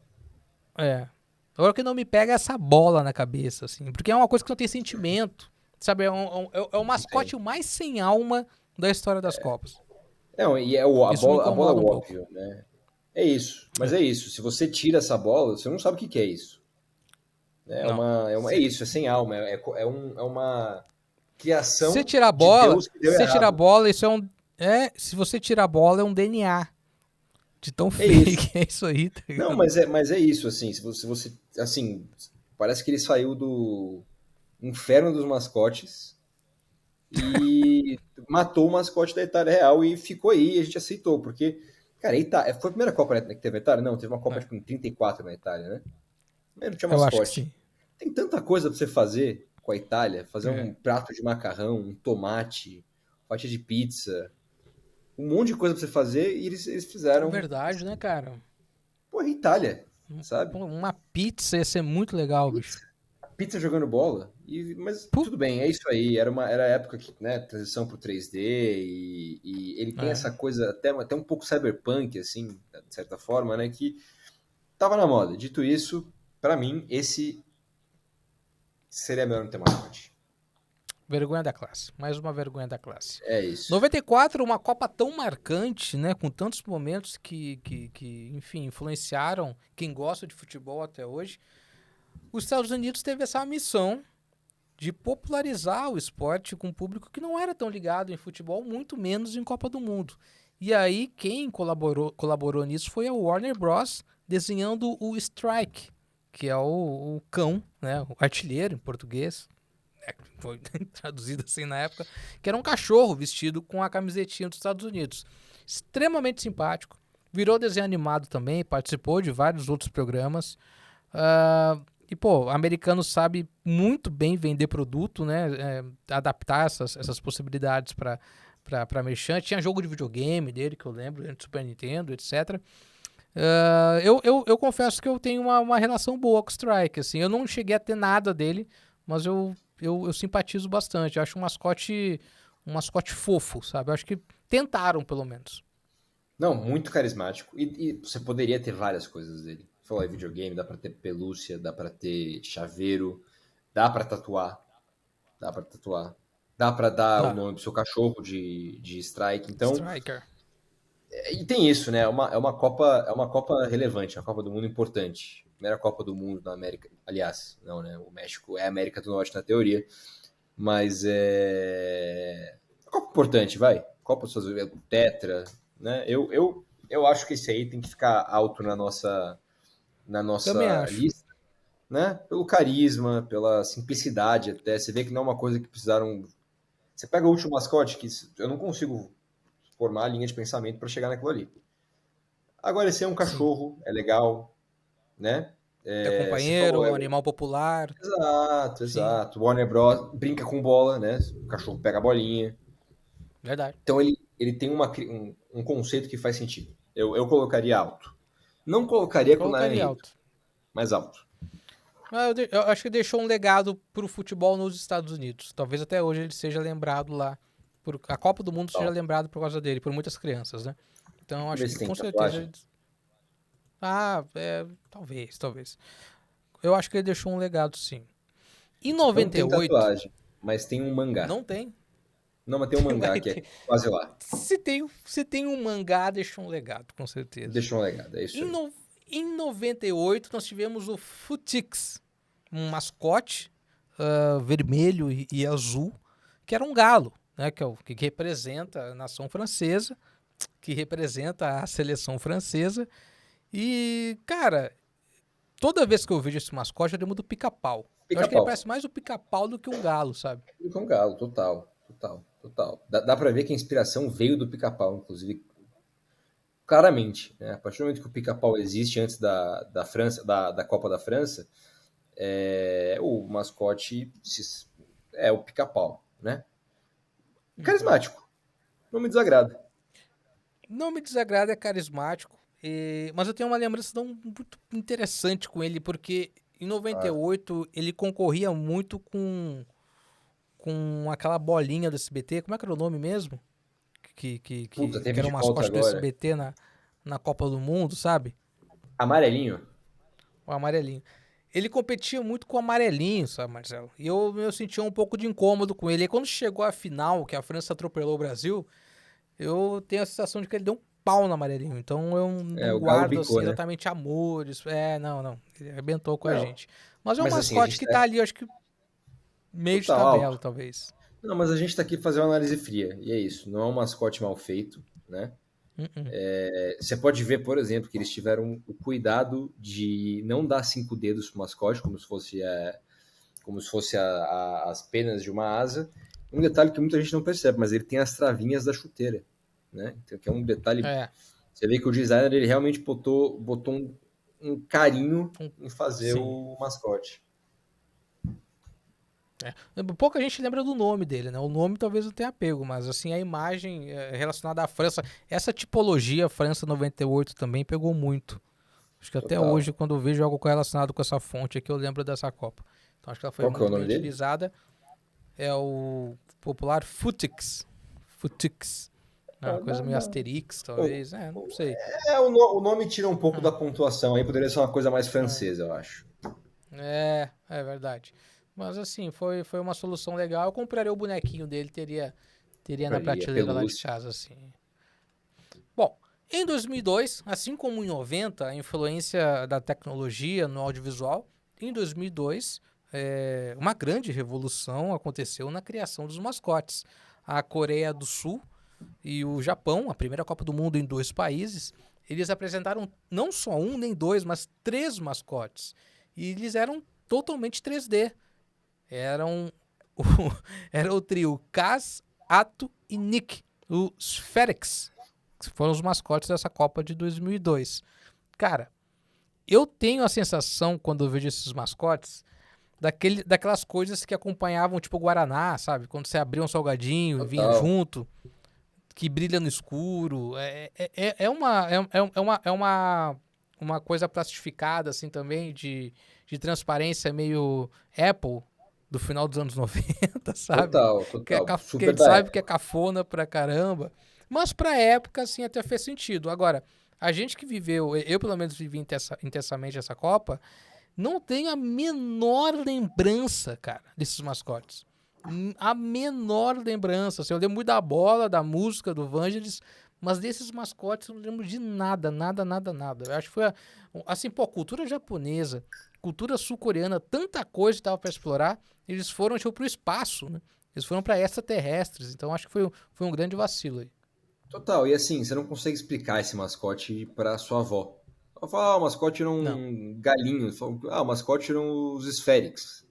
é. Agora o que não me pega é essa bola na cabeça, assim. Porque é uma coisa que não tem sentimento. Sabe? É o Sim. mascote mais sem alma da história das Copas. Não, e Isso me a bola é incomoda o um pouco. óbvio, né? É isso. Mas é isso. Se você tira essa bola, você não sabe o que que é isso. Né? Não. É isso, é sem alma. É uma Se você criação tirar a de bola, Deus que deu errado. isso é um. Se você tirar a bola, é um DNA. De tão É feio isso. que é isso aí, tá Não, ligado? mas é isso, assim. Se você, assim, parece que ele saiu do inferno dos mascotes e matou o mascote da Itália Real e ficou aí, a gente aceitou, porque, cara, a Itália, foi a primeira Copa, né, que teve a Itália? Não, teve uma Copa É, tipo, em 34 na Itália, né? Mas não tinha eu acho que mascote. sim. Tem tanta coisa pra você fazer com a Itália, fazer É. um prato de macarrão, um tomate, fatia de pizza, um monte de coisa pra você fazer e eles fizeram, Verdade, né, cara? porra, Itália, sabe? Pô, uma pizza ia ser muito legal, bicho. Pizza, pizza jogando bola. Mas Pô, tudo bem, é isso aí. Era a época que, né, transição pro 3D e ele tem é. essa coisa até um pouco cyberpunk, assim, de certa forma, né, que tava na moda. Dito isso, pra mim, esse seria melhor não ter mascote. Vergonha da classe. Mais uma vergonha da classe. É isso. 94, uma Copa tão marcante, né? Com tantos momentos enfim, influenciaram quem gosta de futebol até hoje. Os Estados Unidos teve essa missão de popularizar o esporte com um público que não era tão ligado em futebol, muito menos em Copa do Mundo. E aí, quem colaborou nisso foi a Warner Bros. Desenhando o Strike, que é o cão, né? O artilheiro em português, foi traduzido assim na época, que era um cachorro vestido com a camisetinha dos Estados Unidos. Extremamente simpático. Virou desenho animado também, participou de vários outros programas. E, pô, o americano sabe muito bem vender produto, né? Adaptar essas possibilidades para merchan. Tinha jogo de videogame dele, que eu lembro, de Super Nintendo, etc. Eu confesso que eu tenho uma relação boa com o Strike. Assim, eu não cheguei a ter nada dele, mas eu simpatizo bastante. Eu acho um mascote fofo, sabe? Eu acho que tentaram, pelo menos. Não, muito carismático. E você poderia ter várias coisas dele. Falou aí, videogame, dá pra ter pelúcia, dá pra ter chaveiro, dá pra tatuar, dá pra tatuar. Dá pra dar o Ah, nome pro seu cachorro de strike. Então, Striker. e tem isso, né? É uma Copa relevante, uma Copa do Mundo importante. Primeira Copa do Mundo na América. Aliás, não, né? O México é a América do Norte na teoria. Mas é. Uma Copa importante, vai. Copa dos Estados Unidos, Tetra, né? Eu acho que esse aí tem que ficar alto na Também nossa acho. lista, né? Pelo carisma, pela simplicidade até. Você vê que não é uma coisa que precisaram. Você pega o último mascote, que eu não consigo formar a linha de pensamento para chegar naquilo ali. Agora, esse é um Sim. cachorro, é legal, né? É Você companheiro, falou, um animal popular. exato, Sim, exato. Warner Bros. Brinca com bola, né? O cachorro pega a bolinha. verdade. Então ele tem um conceito que faz sentido. Eu colocaria alto. Não colocaria com o Nayan Colocaria Hill, alto. mas alto. Mas eu acho que deixou um legado pro futebol nos Estados Unidos. Talvez até hoje ele seja lembrado lá. A Copa do Mundo seja Tal. lembrado por causa dele, por muitas crianças, né? Então eu Vamos acho ver que se tem com certeza. tatuagem. Talvez, talvez. Eu acho que ele deixou um legado, sim. Em Não tem 98, tatuagem, mas tem um mangá. não tem. Não, mas tem um mangá Mas que é quase lá. se tem um mangá, deixou um legado, com certeza. Deixa um legado, é isso Em, aí. no, em 98, nós tivemos o Futix, um mascote vermelho e azul, que era um galo, né? Que representa a nação francesa, que representa a seleção francesa. E, cara, toda vez que eu vejo esse mascote, eu lembro do Pica-Pau. Eu acho que ele Pica-pau. parece mais o Pica-Pau do que um galo, sabe? Ele foi um galo, total. Total, total. Dá pra ver que a inspiração veio do pica-pau, inclusive, claramente. Né? A partir do momento que o pica-pau existe antes da França, da Copa da França, o mascote é o pica-pau, né? Uhum. Carismático. Não me desagrada. Não me desagrada, é carismático. Mas eu tenho uma lembrança não muito interessante com ele, porque em Ah, 98 ele concorria muito com aquela bolinha do SBT. Como é que era o nome mesmo? puta, Que teve era o de volta mascote do agora. SBT na Copa do Mundo, sabe? Amarelinho. O amarelinho. Ele competia muito com o amarelinho, sabe, Marcelo? E eu sentia um pouco de incômodo com ele. E quando chegou a final, que a França atropelou o Brasil, eu tenho a sensação de que ele deu um pau no amarelinho. Então eu É, não o galo guardo assim bicou, né? exatamente amores. Não. Ele arrebentou com a Não, gente. Mas é um mas assim, a mascote gente que tá tá ali, eu acho que meio de total tabela, alto. talvez. Não, mas a gente tá aqui pra fazer uma análise fria. E é isso. Não é um mascote mal feito, né? Uh-uh. Você pode ver, por exemplo, que eles tiveram o cuidado de não dar 5 dedos pro mascote, como se fosse as penas de uma asa. Um detalhe que muita gente não percebe, mas ele tem as travinhas da chuteira, né? Então, que é um detalhe. É. Você vê que o designer ele realmente botou um carinho um- em fazer sim. o mascote. Pouca gente lembra do nome dele, né? O nome talvez não tenha pego, mas assim, a imagem relacionada à França, essa tipologia França 98 também pegou muito. Acho que até Total. hoje, quando eu vejo algo relacionado com essa fonte aqui, eu lembro dessa Copa. Então acho que ela foi Qual que é o muito bem nome dele? utilizada. É o popular Futix. Futix. Uma coisa meio Asterix, O, talvez. Não sei. o nome tira um pouco da Hum, pontuação aí, poderia ser uma coisa mais hum. francesa, eu acho. É verdade. Mas assim, foi uma solução legal. Eu compraria o bonequinho dele, teria na Faria, prateleira lá de pelúcia. casa, assim. Bom, em 2002, assim como em 90, a influência da tecnologia no audiovisual, em 2002, uma grande revolução aconteceu na criação dos mascotes. A Coreia do Sul e o Japão, a primeira Copa do Mundo em dois países, eles apresentaram não só um nem dois, mas três mascotes. E eles eram totalmente 3D. Eram o, era o trio Kaz, Ato e Nick, o Spherix, que foram os mascotes dessa Copa de 2002. Cara, eu tenho a sensação, quando eu vejo esses mascotes, daquelas coisas que acompanhavam, tipo Guaraná, sabe? Quando você abria um salgadinho e vinha Total. junto, que brilha no escuro. Uma coisa plastificada, assim, também, de transparência meio Apple, do final dos anos 90, sabe? Total, total. Que a Super gente da sabe que é época. cafona pra caramba. Mas pra época, assim, até fez sentido. Agora, a gente que viveu, eu pelo menos vivi intensamente essa Copa, não tenho a menor lembrança, cara, desses mascotes. A menor lembrança. Assim, eu lembro muito da bola, da música, do Vangelis, mas desses mascotes eu não lembro de nada, nada, nada, nada. Eu acho que foi, assim, pô, cultura japonesa, cultura sul-coreana, tanta coisa que tava para explorar, eles foram, tipo, pro espaço, né? Eles foram para extraterrestres, então acho que foi um grande vacilo aí. Total. E assim, você não consegue explicar esse mascote pra sua avó. Ela fala, o mascote era Não. um galinho. O mascote eram os Spherix.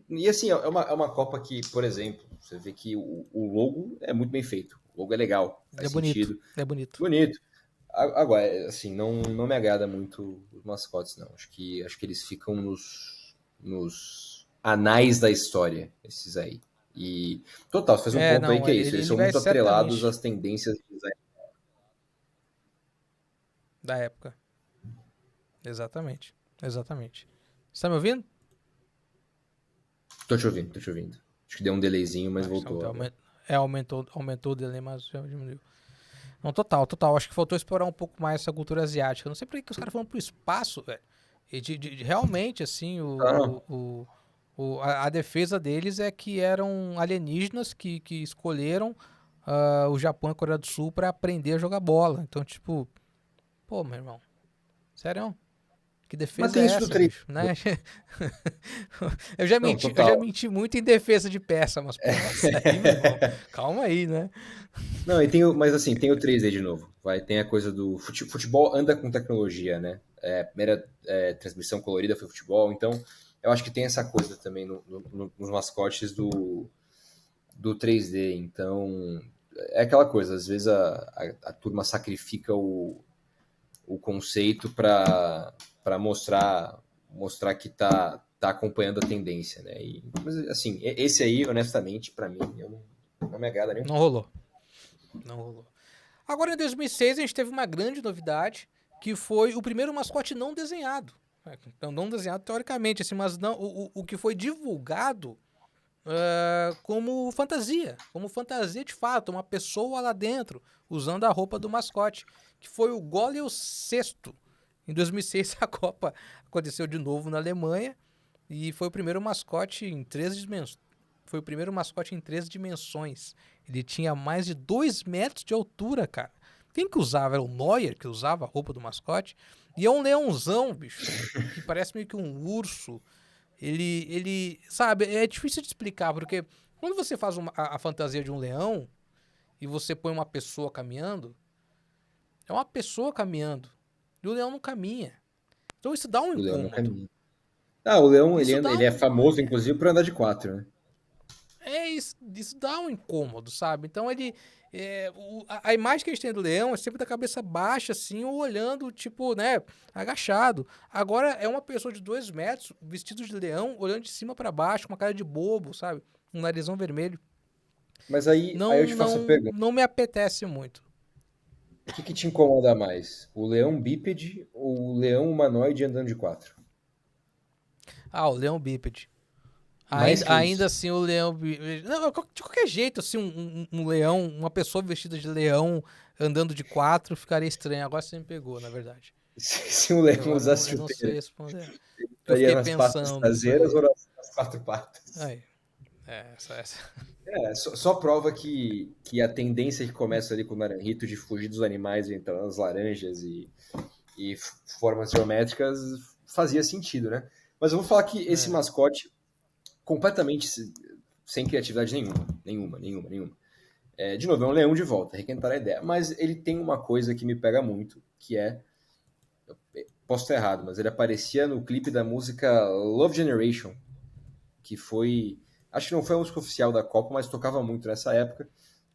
E assim, é uma Copa que, por exemplo, você vê que o logo é muito bem feito. O logo é legal, É faz bonito, sentido. é bonito. Bonito. Agora, assim, não me agrada muito os mascotes, não. Acho que eles ficam nos anais da história, esses aí. E, total, você fez um ponto aí Não, que é isso. Eles ele são vai muito atrelados certamente às tendências de design. da época. Exatamente. Exatamente. Você tá me ouvindo? Tô te ouvindo, tô te ouvindo. Acho que deu um delayzinho, mas Acho que voltou agora. aumentou o delay, mas já diminuiu. Não, total. Acho que faltou explorar um pouco mais essa cultura asiática. Eu não sei por que os caras foram pro espaço, velho. E realmente, assim, Ah, a defesa deles é que eram alienígenas que escolheram o Japão e a Coreia do Sul pra aprender a jogar bola. Então, tipo, pô, meu irmão, sério? Que mas defesa tem é isso do essa, 3. bicho? Né? Não, Eu já total. menti muito em defesa de peça, mas, pô, essa aí, meu irmão, calma aí, né? Não, mas assim, tem o 3D de novo. Tem a coisa do futebol anda com tecnologia, né? A primeira transmissão colorida foi futebol, então eu acho que tem essa coisa também nos mascotes do 3D. Então é aquela coisa, às vezes a turma sacrifica o conceito para mostrar que tá acompanhando a tendência, né? Mas assim, esse aí, honestamente, para mim, não me agrada nem um Não pouco. rolou, não rolou. Agora, em 2006, a gente teve uma grande novidade, que foi o primeiro mascote não desenhado. Então, não desenhado teoricamente, assim, mas não, o que foi divulgado como fantasia de fato, uma pessoa lá dentro, usando a roupa do mascote, que foi o Goliath Sexto. Em 2006, a Copa aconteceu de novo na Alemanha, e foi o primeiro mascote em 3 dimensões. Foi o primeiro mascote em 3 dimensões. Ele tinha mais de 2 metros de altura, cara. Quem que usava? Era o Neuer, que usava a roupa do mascote. E é um leãozão, bicho, que parece meio que um urso. Sabe, é difícil de explicar, porque quando você faz a fantasia de um leão e você põe uma pessoa caminhando, é uma pessoa caminhando. E o leão não caminha. Então isso dá um O leão no incômodo. caminho. Ah, o leão, Isso dá ele é um famoso, inclusive, por andar de quatro, né? isso dá um incômodo, sabe? Então ele. A imagem que a gente tem do leão é sempre da cabeça baixa, assim, ou olhando, tipo, né, agachado. Agora é uma pessoa de 2 metros, vestido de leão, olhando de cima pra baixo, com uma cara de bobo, sabe? Um narizão vermelho. Mas aí eu te faço a pergunta: Não me apetece muito. o que te incomoda mais? O leão bípede ou o leão humanoide andando de quatro? Ah, o leão bípede. Mais que Ainda isso. assim, o leão. Não, de qualquer jeito, assim, um leão, uma pessoa vestida de leão andando de quatro ficaria estranho. Agora você me pegou, na verdade. Se um Porque leão agora usasse eu não sei chuteira, responder. Que eu estaria fiquei nas patas pensando isso traseiras aí. ou nas quatro patas? Aí, essa. Só prova que a tendência que começa ali com o Naranjito de fugir dos animais e entrar nas laranjas e formas geométricas fazia sentido, né? Mas eu vou falar que esse É. mascote, completamente sem criatividade nenhuma. De novo, é um leão de volta, requentar a ideia. Mas ele tem uma coisa que me pega muito, que é. Posso estar errado, mas ele aparecia no clipe da música Love Generation, que foi. Acho que não foi a música oficial da Copa, mas tocava muito nessa época.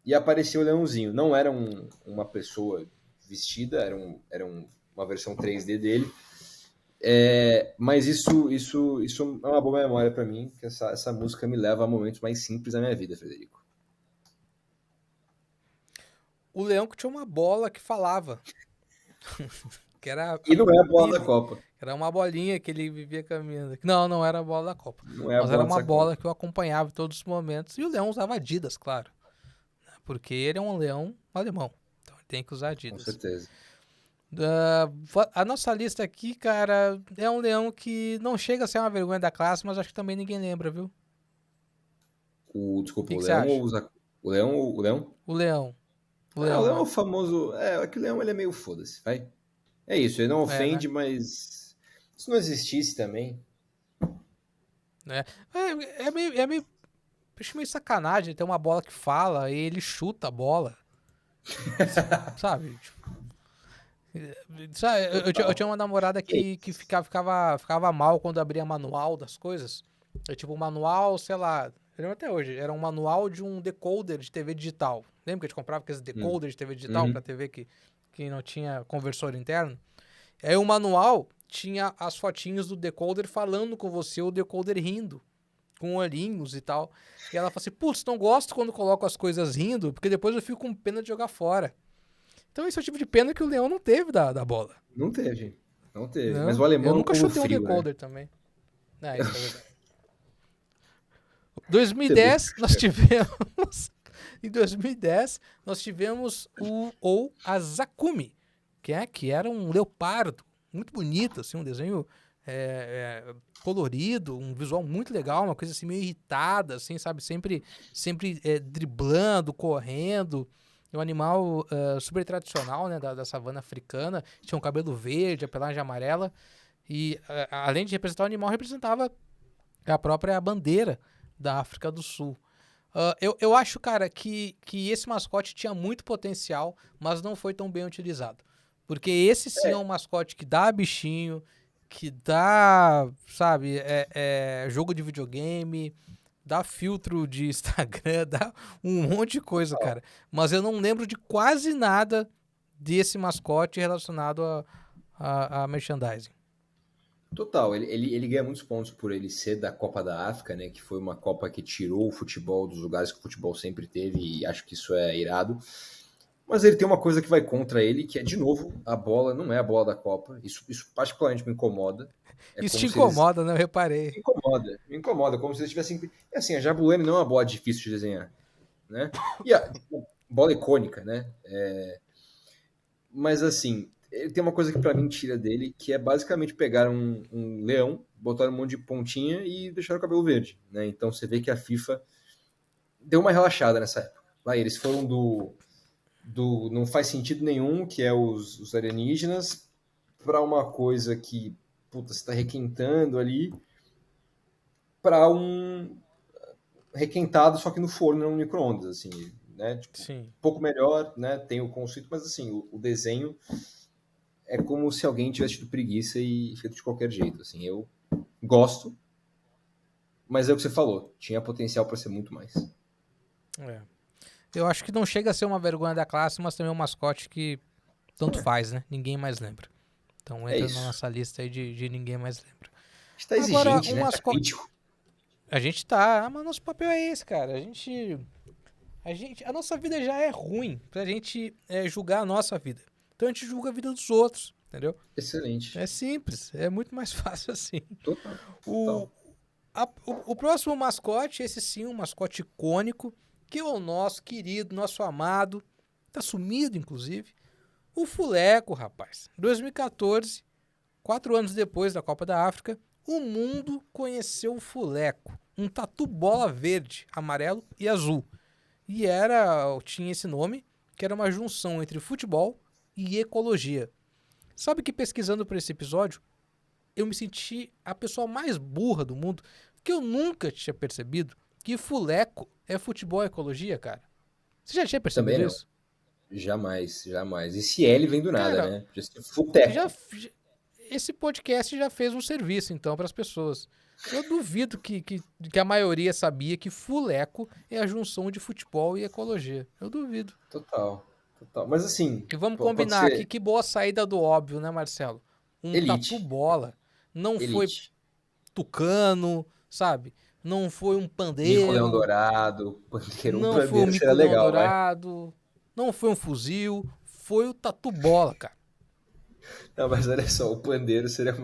E apareceu o leãozinho. Não era uma pessoa vestida, era uma versão 3D dele. Mas isso é uma boa memória para mim, que essa música me leva a momentos mais simples da minha vida, Frederico. O leão que tinha uma bola que falava. Que era E a não é a bola da Billy. Copa. Era uma bolinha que ele vivia caminhando. Não, não era a bola da Copa. Não é a Mas era bola uma dessa Copa, bola que eu acompanhava em todos os momentos. E o leão usava Adidas, claro. Porque ele é um leão alemão. Então ele tem que usar com Adidas. certeza. A nossa lista aqui, cara, é um leão que não chega a ser uma vergonha da classe, mas acho que também ninguém lembra, viu? O Desculpa, que, o que você leão acha? ou o leão? O leão? O leão. O O leão, leão é o é. famoso. É que o leão ele é meio foda-se, vai. É isso, ele não É, né? ofende, mas se não existisse também. É meio. Acho meio sacanagem ter uma bola que fala e ele chuta a bola. Sabe? Tipo, sabe, eu Total. tinha uma namorada Que é que isso? ficava mal quando abria manual das coisas. É tipo um manual, sei lá. Eu lembro até hoje. Era um manual de um decoder de TV digital. Lembra que a gente comprava aqueles Hum. decoders de TV digital pra Uhum. TV que não tinha conversor interno. Aí o manual tinha as fotinhos do decoder falando com você, o decoder rindo, com olhinhos e tal. E ela falou assim, putz, não gosto quando coloco as coisas rindo, porque depois eu fico com pena de jogar fora. Então esse é o tipo de pena que o Leão não teve da bola. Não teve, não teve. Mas Não, o alemão eu é um nunca povo chutei um frio, né? decoder também. Ah, isso é verdade. Você deixa 2010, nós tivemos... Em 2010, nós tivemos a Zakumi, que era um leopardo, muito bonito, assim, um desenho colorido, um visual muito legal, uma coisa assim meio irritada, assim, sabe? Sempre driblando, correndo. É um animal super tradicional, né, da savana africana. Tinha um cabelo verde, a pelagem amarela. E, além de representar o animal, representava a própria bandeira da África do Sul. Eu acho, cara, que esse mascote tinha muito potencial, mas não foi tão bem utilizado. Porque esse sim é um mascote que dá bichinho, que dá, sabe, jogo de videogame, dá filtro de Instagram, dá um monte de coisa, cara. Mas eu não lembro de quase nada desse mascote relacionado a merchandising. Total, ele ganha muitos pontos por ele ser da Copa da África, né? Que foi uma Copa que tirou o futebol dos lugares que o futebol sempre teve, e acho que isso é irado. Mas ele tem uma coisa que vai contra ele, que é, de novo, a bola não é a bola da Copa. Isso particularmente me incomoda. Isso te incomoda, né? Eu reparei. Me incomoda, como se eles tivessem... É assim, a Jabulani não é uma bola difícil de desenhar, né? E a bola icônica, né? Mas assim, ele tem uma coisa que pra mim tira dele, que é basicamente pegar um leão, botar um monte de pontinha e deixar o cabelo verde, né? Então você vê que a FIFA deu uma relaxada nessa época. Lá eles foram do não faz sentido nenhum, que é os alienígenas, para uma coisa que, puta, você tá requentando ali, para um requentado, só que no forno, não no micro-ondas, assim, né? Tipo, Sim. um pouco melhor, né? Tem o conceito, mas assim, o desenho é como se alguém tivesse tido preguiça e feito de qualquer jeito, assim. Eu gosto, mas é o que você falou, tinha potencial para ser muito mais. Eu acho que não chega a ser uma vergonha da classe, mas também é um mascote que tanto faz, né? Ninguém mais lembra. Então entra na nossa lista aí de ninguém mais lembra. A gente tá exigente, né? Tá crítico. A gente tá, mas nosso papel é esse, cara. A nossa vida já é ruim pra gente julgar a nossa vida. Então a gente julga a vida dos outros, entendeu? Excelente. É simples, é muito mais fácil assim. Total. O próximo mascote, esse sim, um mascote icônico, que é o nosso querido, nosso amado, tá sumido inclusive, o Fuleco, rapaz. 2014, 4 anos depois da Copa da África, o mundo conheceu o Fuleco, um tatu bola verde, amarelo e azul. E tinha esse nome, que era uma junção entre futebol e ecologia. Sabe que pesquisando por esse episódio, eu me senti a pessoa mais burra do mundo, que eu nunca tinha percebido que Fuleco é futebol e ecologia, cara. Você já tinha percebido Também não. isso? Jamais. Esse L vem do nada, Cara, né? Futeco. Esse podcast já fez um serviço, então, para as pessoas. Eu duvido que a maioria sabia que Fuleco é a junção de futebol e ecologia. Eu duvido. Total. Mas assim... E vamos pode combinar aqui, ser que boa saída do óbvio, né, Marcelo? Um tatu elite. bola. Não foi Elite. tucano, sabe? Não foi um Mico-leão pandeiro. dourado. Pandeiro. Um Não foi um pandeiro seria mico-leão legal, vai. dourado. Não foi um fuzil. Foi o tatu bola, cara. Não, mas olha só, o pandeiro seria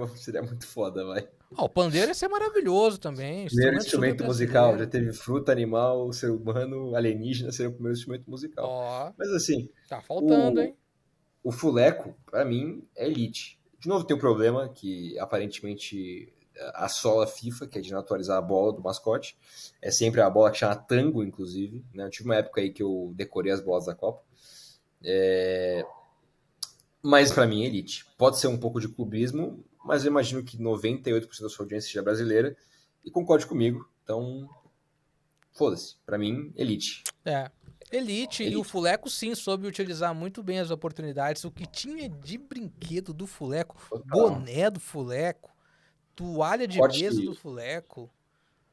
muito foda, vai. O pandeiro ia ser maravilhoso também. Primeiro Instrumento super instrumento musical, já brasileiro. teve fruta, animal, ser humano, alienígena, seria o primeiro instrumento musical. Ó, Mas assim, tá faltando, hein? o Fuleco, pra mim, é elite. De novo tem um problema que aparentemente assola a FIFA, que é de não atualizar a bola do mascote. É sempre a bola que chama tango, inclusive, né? Eu tive uma época aí que eu decorei as bolas da Copa. Mas pra mim é elite. Pode ser um pouco de clubismo, mas eu imagino que 98% da sua audiência seja brasileira e concorde comigo. Então, foda-se. Pra mim, elite. Elite, e o Fuleco sim soube utilizar muito bem as oportunidades. O que tinha de brinquedo do Fuleco, boné do Fuleco, toalha de mesa do Fuleco.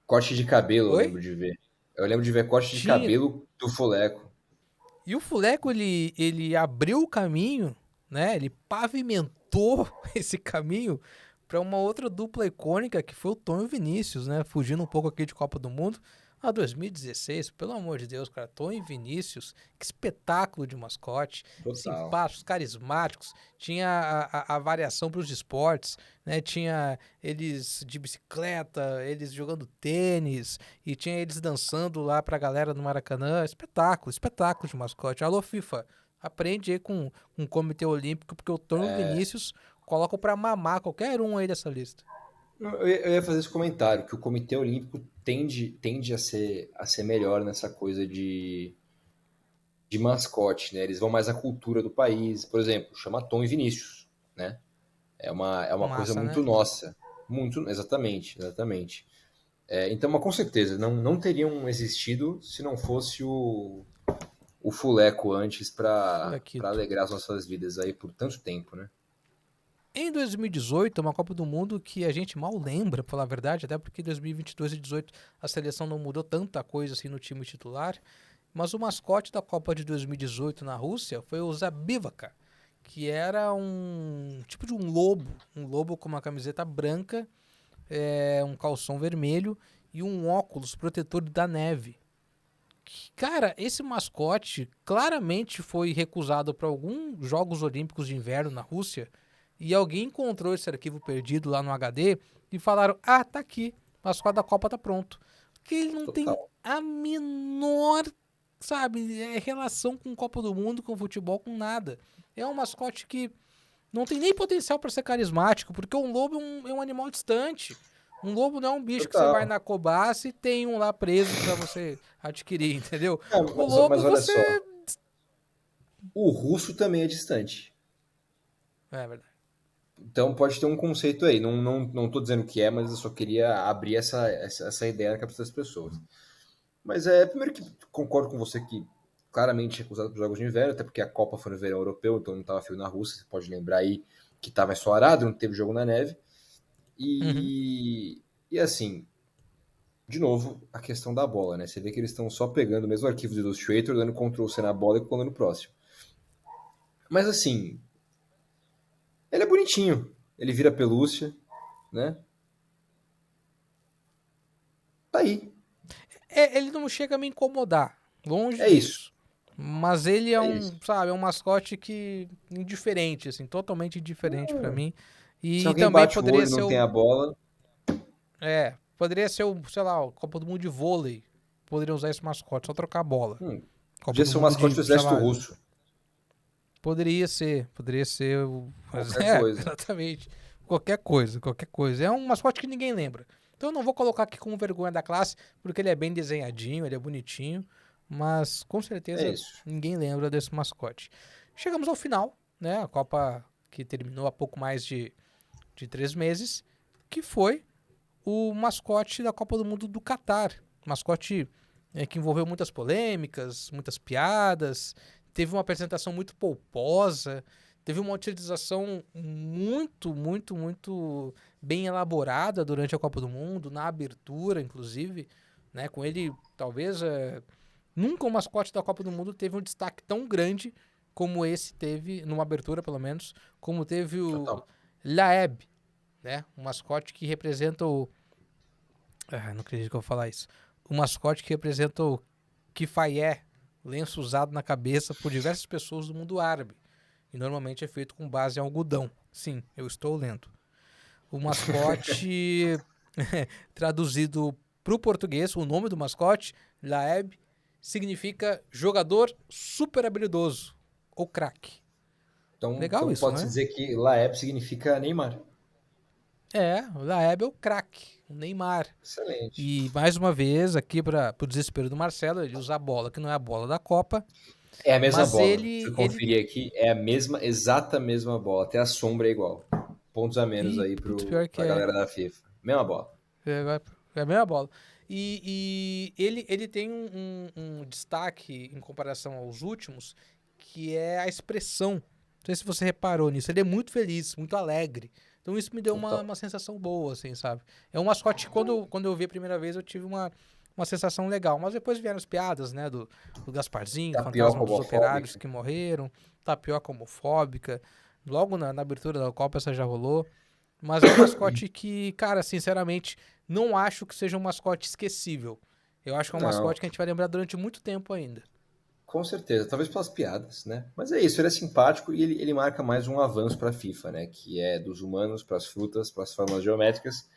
Corte de cabelo, Oi? eu lembro de ver. Eu lembro de ver corte de cabelo do Fuleco. E o Fuleco, ele abriu o caminho né? Ele pavimentou esse caminho para uma outra dupla icônica que foi o Tom e o Vinícius, né? Fugindo um pouco aqui de Copa do Mundo. 2016, pelo amor de Deus, cara, Tom e Vinícius, que espetáculo de mascote, Total. simpáticos, carismáticos, tinha a variação para os esportes, né? Tinha eles de bicicleta, eles jogando tênis, e tinha eles dançando lá pra galera no Maracanã, espetáculo de mascote. Alô, FIFA, aprende aí com o Comitê Olímpico, porque o Tom e o Vinícius colocam pra mamar qualquer um aí dessa lista. Eu ia fazer esse comentário, que o Comitê Olímpico tende a ser melhor nessa coisa de mascote, né? Eles vão mais à cultura do país. Por exemplo, chama Tom e Vinícius, né? É uma coisa Massa, né? muito nossa. Muito, exatamente, exatamente. Então, mas com certeza, não teriam existido se não fosse o Fuleco antes para Molequito. alegrar as nossas vidas aí por tanto tempo, né? Em 2018, uma Copa do Mundo que a gente mal lembra, pra falar a verdade, até porque em 2022 e 2018 a seleção não mudou tanta coisa assim no time titular, mas o mascote da Copa de 2018 na Rússia foi o Zabivaka, que era um tipo de um lobo com uma camiseta branca, um calção vermelho e um óculos protetor da neve. Cara, esse mascote claramente foi recusado para alguns Jogos Olímpicos de Inverno na Rússia e alguém encontrou esse arquivo perdido lá no HD e falaram: ah, tá aqui, o mascote da Copa tá pronto. Porque ele não tem Total. a menor, sabe, relação com Copa do Mundo, com futebol, com nada. É um mascote que não tem nem potencial para ser carismático, porque um lobo é um animal distante. Um lobo não é um bicho que você vai Total. na cobaça e tem um lá preso para você adquirir, entendeu? É, O mas lobo olha você... só, o russo também é distante. É verdade. Então pode ter um conceito aí. Não tô dizendo que é, mas eu só queria abrir essa ideia na cabeça das pessoas. Mas primeiro que concordo com você que claramente é recusado para os Jogos de Inverno, até porque a Copa foi no verão europeu, então não estava frio na Rússia. Você pode lembrar aí que estava ensolarado, não teve jogo na neve. Uhum. E assim, de novo, a questão da bola, né? Você vê que eles estão só pegando o mesmo arquivo do Illustrator, dando Ctrl+C na bola e colando no próximo. Mas assim, ele é bonitinho. Ele vira pelúcia, né? Tá aí. Ele não chega a me incomodar, longe É isso. disso. Mas ele é É isso. sabe, é um mascote que indiferente, assim, totalmente indiferente para mim. Se E alguém também bate o poderia olho e ser não tem a bola, poderia ser o, sei lá, o Copa do Mundo de vôlei. Poderia usar esse mascote, só trocar a bola. Copa podia do ser o Mundo mascote de, do sei exército lá, russo. poderia ser o... Mas Qualquer coisa. exatamente. Qualquer coisa. É um mascote que ninguém lembra. Então eu não vou colocar aqui como vergonha da classe, porque ele é bem desenhadinho, ele é bonitinho, mas com É certeza isso. ninguém lembra desse mascote. Chegamos ao final, né? A Copa que terminou há pouco mais de 3 meses, que foi o mascote da Copa do Mundo do Catar. Mascote que envolveu muitas polêmicas, muitas piadas, teve uma apresentação muito polposa, teve uma utilização muito bem elaborada durante a Copa do Mundo, na abertura, inclusive, né? Com ele, talvez, nunca o mascote da Copa do Mundo teve um destaque tão grande como esse teve, numa abertura pelo menos, como teve o Total. Laeb, né? Um mascote que representa o... não acredito que eu vou falar isso. O mascote que representa o kifayé, lenço usado na cabeça por diversas pessoas do mundo árabe. E normalmente é feito com base em algodão. Sim, eu estou lendo. O mascote, traduzido para o português, o nome do mascote, Laeb, significa jogador super habilidoso, ou craque. Legal Então isso, pode-se né? dizer que Laeb significa Neymar. O Laeb é o craque, o Neymar. Excelente. E mais uma vez, aqui para o desespero do Marcelo, ele usa a bola, que não é a bola da Copa, É a mesma mas bola. Fui ele conferir aqui, é a mesma, exata mesma bola. Até a sombra é igual. Pontos a menos e aí putz, pior que pra galera da FIFA. Mesma bola. é a mesma bola. E ele tem um destaque em comparação aos últimos, que é a expressão. Não sei se você reparou nisso. Ele é muito feliz, muito alegre. Então isso me deu Total. uma sensação boa, assim, sabe? É um mascote, quando eu vi a primeira vez, eu tive uma uma sensação legal. Mas depois vieram as piadas, né, do Gasparzinho, Tapioca fantasma dos homofóbica. operários que morreram, tapioca homofóbica. Logo na abertura da Copa essa já rolou. Mas é um mascote que, cara, sinceramente, não acho que seja um mascote esquecível. Eu acho que é um Não, mascote que a gente vai lembrar durante muito tempo ainda. com certeza. Talvez pelas piadas, né? Mas é isso, ele é simpático e ele marca mais um avanço para a FIFA, né? Que é dos humanos para as frutas, para as formas geométricas,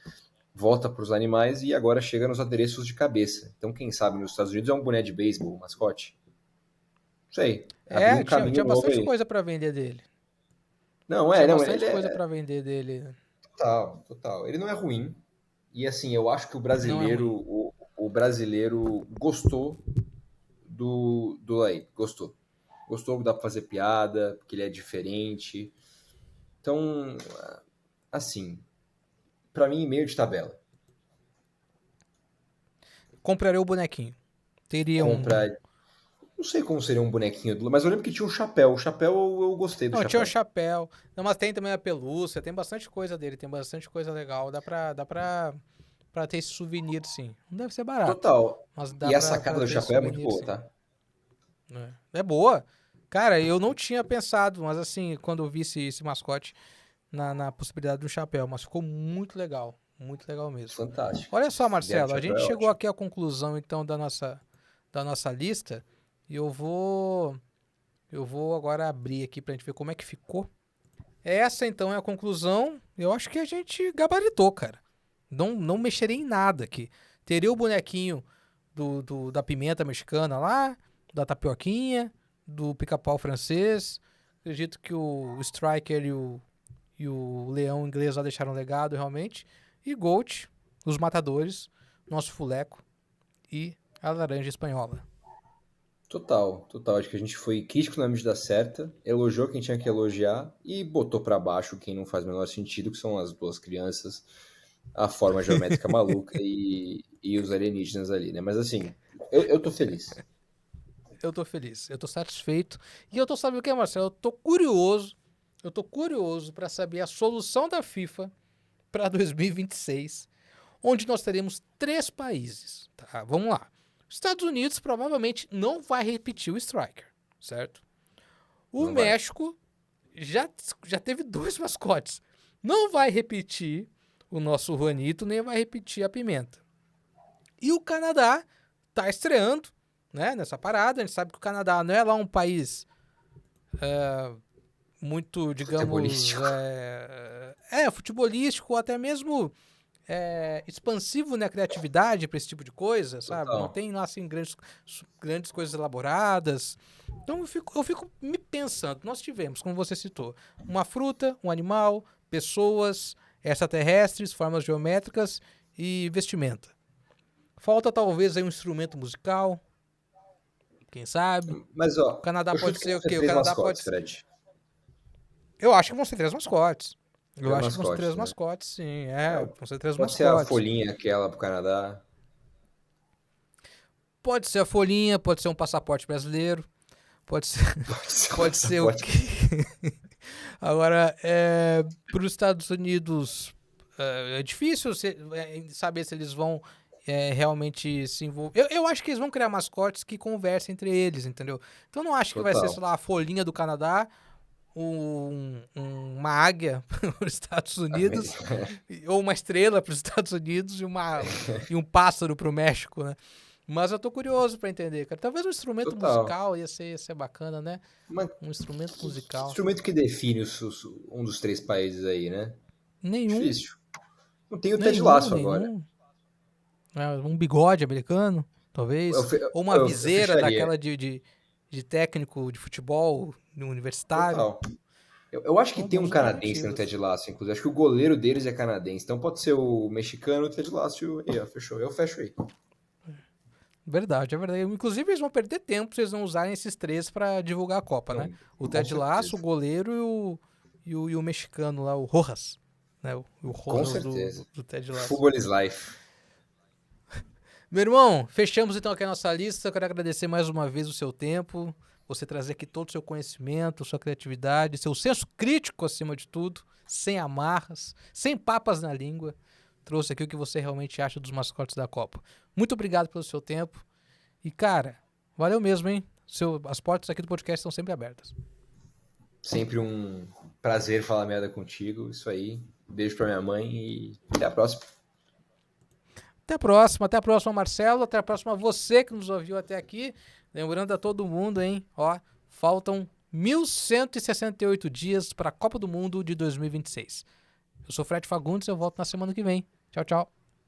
volta para os animais e agora chega nos adereços de cabeça. Então, quem sabe nos Estados Unidos é um boné de beisebol, um mascote? Não sei. Abriu um caminho Tinha novo bastante aí. coisa pra vender dele. Não, Tinha não, bastante ele coisa é pra vender dele. total, total. Ele não é ruim. E assim, eu acho que Não é ruim. o brasileiro gostou do aí, gostou. Gostou que dá pra fazer piada, porque ele é diferente. Então, assim, pra mim, meio de tabela. Compraria o bonequinho. Teria um. Comprar. Não sei como seria um bonequinho do Lula, mas eu lembro que tinha um chapéu. O chapéu eu gostei do Não, tinha um chapéu. chapéu. Não, mas tem também a pelúcia, tem bastante coisa dele, tem bastante coisa legal. Pra ter esse souvenir, sim. Não deve ser barato, Total. mas E dá a pra sacada do ter esse chapéu é muito souvenir, boa, sim. tá? É boa. Cara, eu não tinha pensado, mas assim, quando eu vi esse mascote na possibilidade do chapéu, mas ficou muito legal. Muito legal mesmo. Fantástico. Olha só, Se vier de Marcelo, a chapéu gente é chegou ótimo. aqui à conclusão, então, da nossa lista. E eu vou agora abrir aqui pra gente ver como é que ficou. Essa, então, é a conclusão. Eu acho que a gente gabaritou, cara. Não mexeria em nada aqui. Teria o bonequinho da pimenta mexicana lá, da tapioquinha, do pica-pau francês. Acredito que o Striker e o Leão inglês lá deixaram legado, realmente. E Gold, os matadores, nosso fuleco e a laranja espanhola. Total, total. Acho que a gente foi crítico na medida certa, elogiou quem tinha que elogiar e botou pra baixo quem não faz o menor sentido, que são as duas crianças, a forma geométrica maluca e os alienígenas ali, né? Mas assim, eu tô feliz. Eu tô feliz, eu tô satisfeito. E eu tô sabendo o que, Marcelo? Eu tô curioso. Eu tô curioso para saber a solução da FIFA para 2026, onde nós teremos 3 países. Tá? Vamos lá. Os Estados Unidos provavelmente não vai repetir o Striker, certo? O Não vai. México já teve 2 mascotes. Não vai repetir o nosso Juanito, nem vai repetir a Pimenta. E o Canadá tá estreando, né, nessa parada. A gente sabe que o Canadá não é lá um país muito, digamos, Futebolístico. futebolístico, ou até mesmo expansivo na criatividade para esse tipo de coisa, sabe? Não Total. tem lá assim grandes coisas elaboradas. Então eu fico me pensando, nós tivemos, como você citou, uma fruta, um animal, pessoas, extraterrestres, formas geométricas e vestimenta. Falta talvez aí um instrumento musical, quem sabe? Mas O ó, Canadá eu pode chuto que ser vão o ser quê? O três Canadá mascotes, pode. Fred. Eu acho que vão ser 3 mascotes. Eu Três acho que vão ser mascotes, três né? mascotes, sim. É, Vão ser três pode ser a mascotes. folhinha aquela pro Canadá. Pode ser a folhinha, pode ser um passaporte brasileiro, pode ser, Pode ser um pode ser o passaporte. quê? Agora, para os Estados Unidos, é difícil saber se eles vão realmente se envolver. Eu acho que eles vão criar mascotes que conversem entre eles, entendeu? Então, eu não acho que vai ser, Total. sei lá, a folhinha do Canadá, uma águia para os Estados Unidos, ou uma estrela para os Estados Unidos e um pássaro para o México, né? Mas eu tô curioso para entender, cara. Talvez um instrumento Total. musical ia ser bacana, né? Mas Um instrumento que musical. instrumento que define um dos três países aí, né? Nenhum, Difícil. Não tem o Ted nenhum, Lasso agora. nenhum. Um bigode americano, Eu, talvez. fe- Ou uma eu viseira fecharia. daquela de técnico de futebol universitário. Total. Eu acho que tem um Algumas canadense no alternativas. Ted Lasso, inclusive. Acho que o goleiro deles é canadense. Então pode ser o mexicano, o Ted Lasso e aí, ó, fechou. Eu fecho aí. Verdade, é verdade. Inclusive, eles vão perder tempo se eles não usarem esses 3 para divulgar a Copa, né? Não, O com Ted Lasso, o certeza. goleiro e o mexicano lá, o Rojas. Né? O Com Rojas do, certeza. do, do Ted Lasso. Football is life. Meu irmão, fechamos então aqui a nossa lista. Eu quero agradecer mais uma vez o seu tempo, você trazer aqui todo o seu conhecimento, sua criatividade, seu senso crítico acima de tudo, sem amarras, sem papas na língua. trouxe aqui o que você realmente acha dos mascotes da Copa. Muito obrigado pelo seu tempo. E, cara, valeu mesmo, hein? As portas aqui do podcast estão sempre abertas. Sempre um prazer falar merda contigo. Isso aí. Beijo pra minha mãe e até a próxima. Até a próxima, Marcelo. Até a próxima, você que nos ouviu até aqui. Lembrando a todo mundo, hein? Ó, faltam 1.168 dias para a Copa do Mundo de 2026. Eu sou Fred Fagundes, eu volto na semana que vem. Tchau, tchau.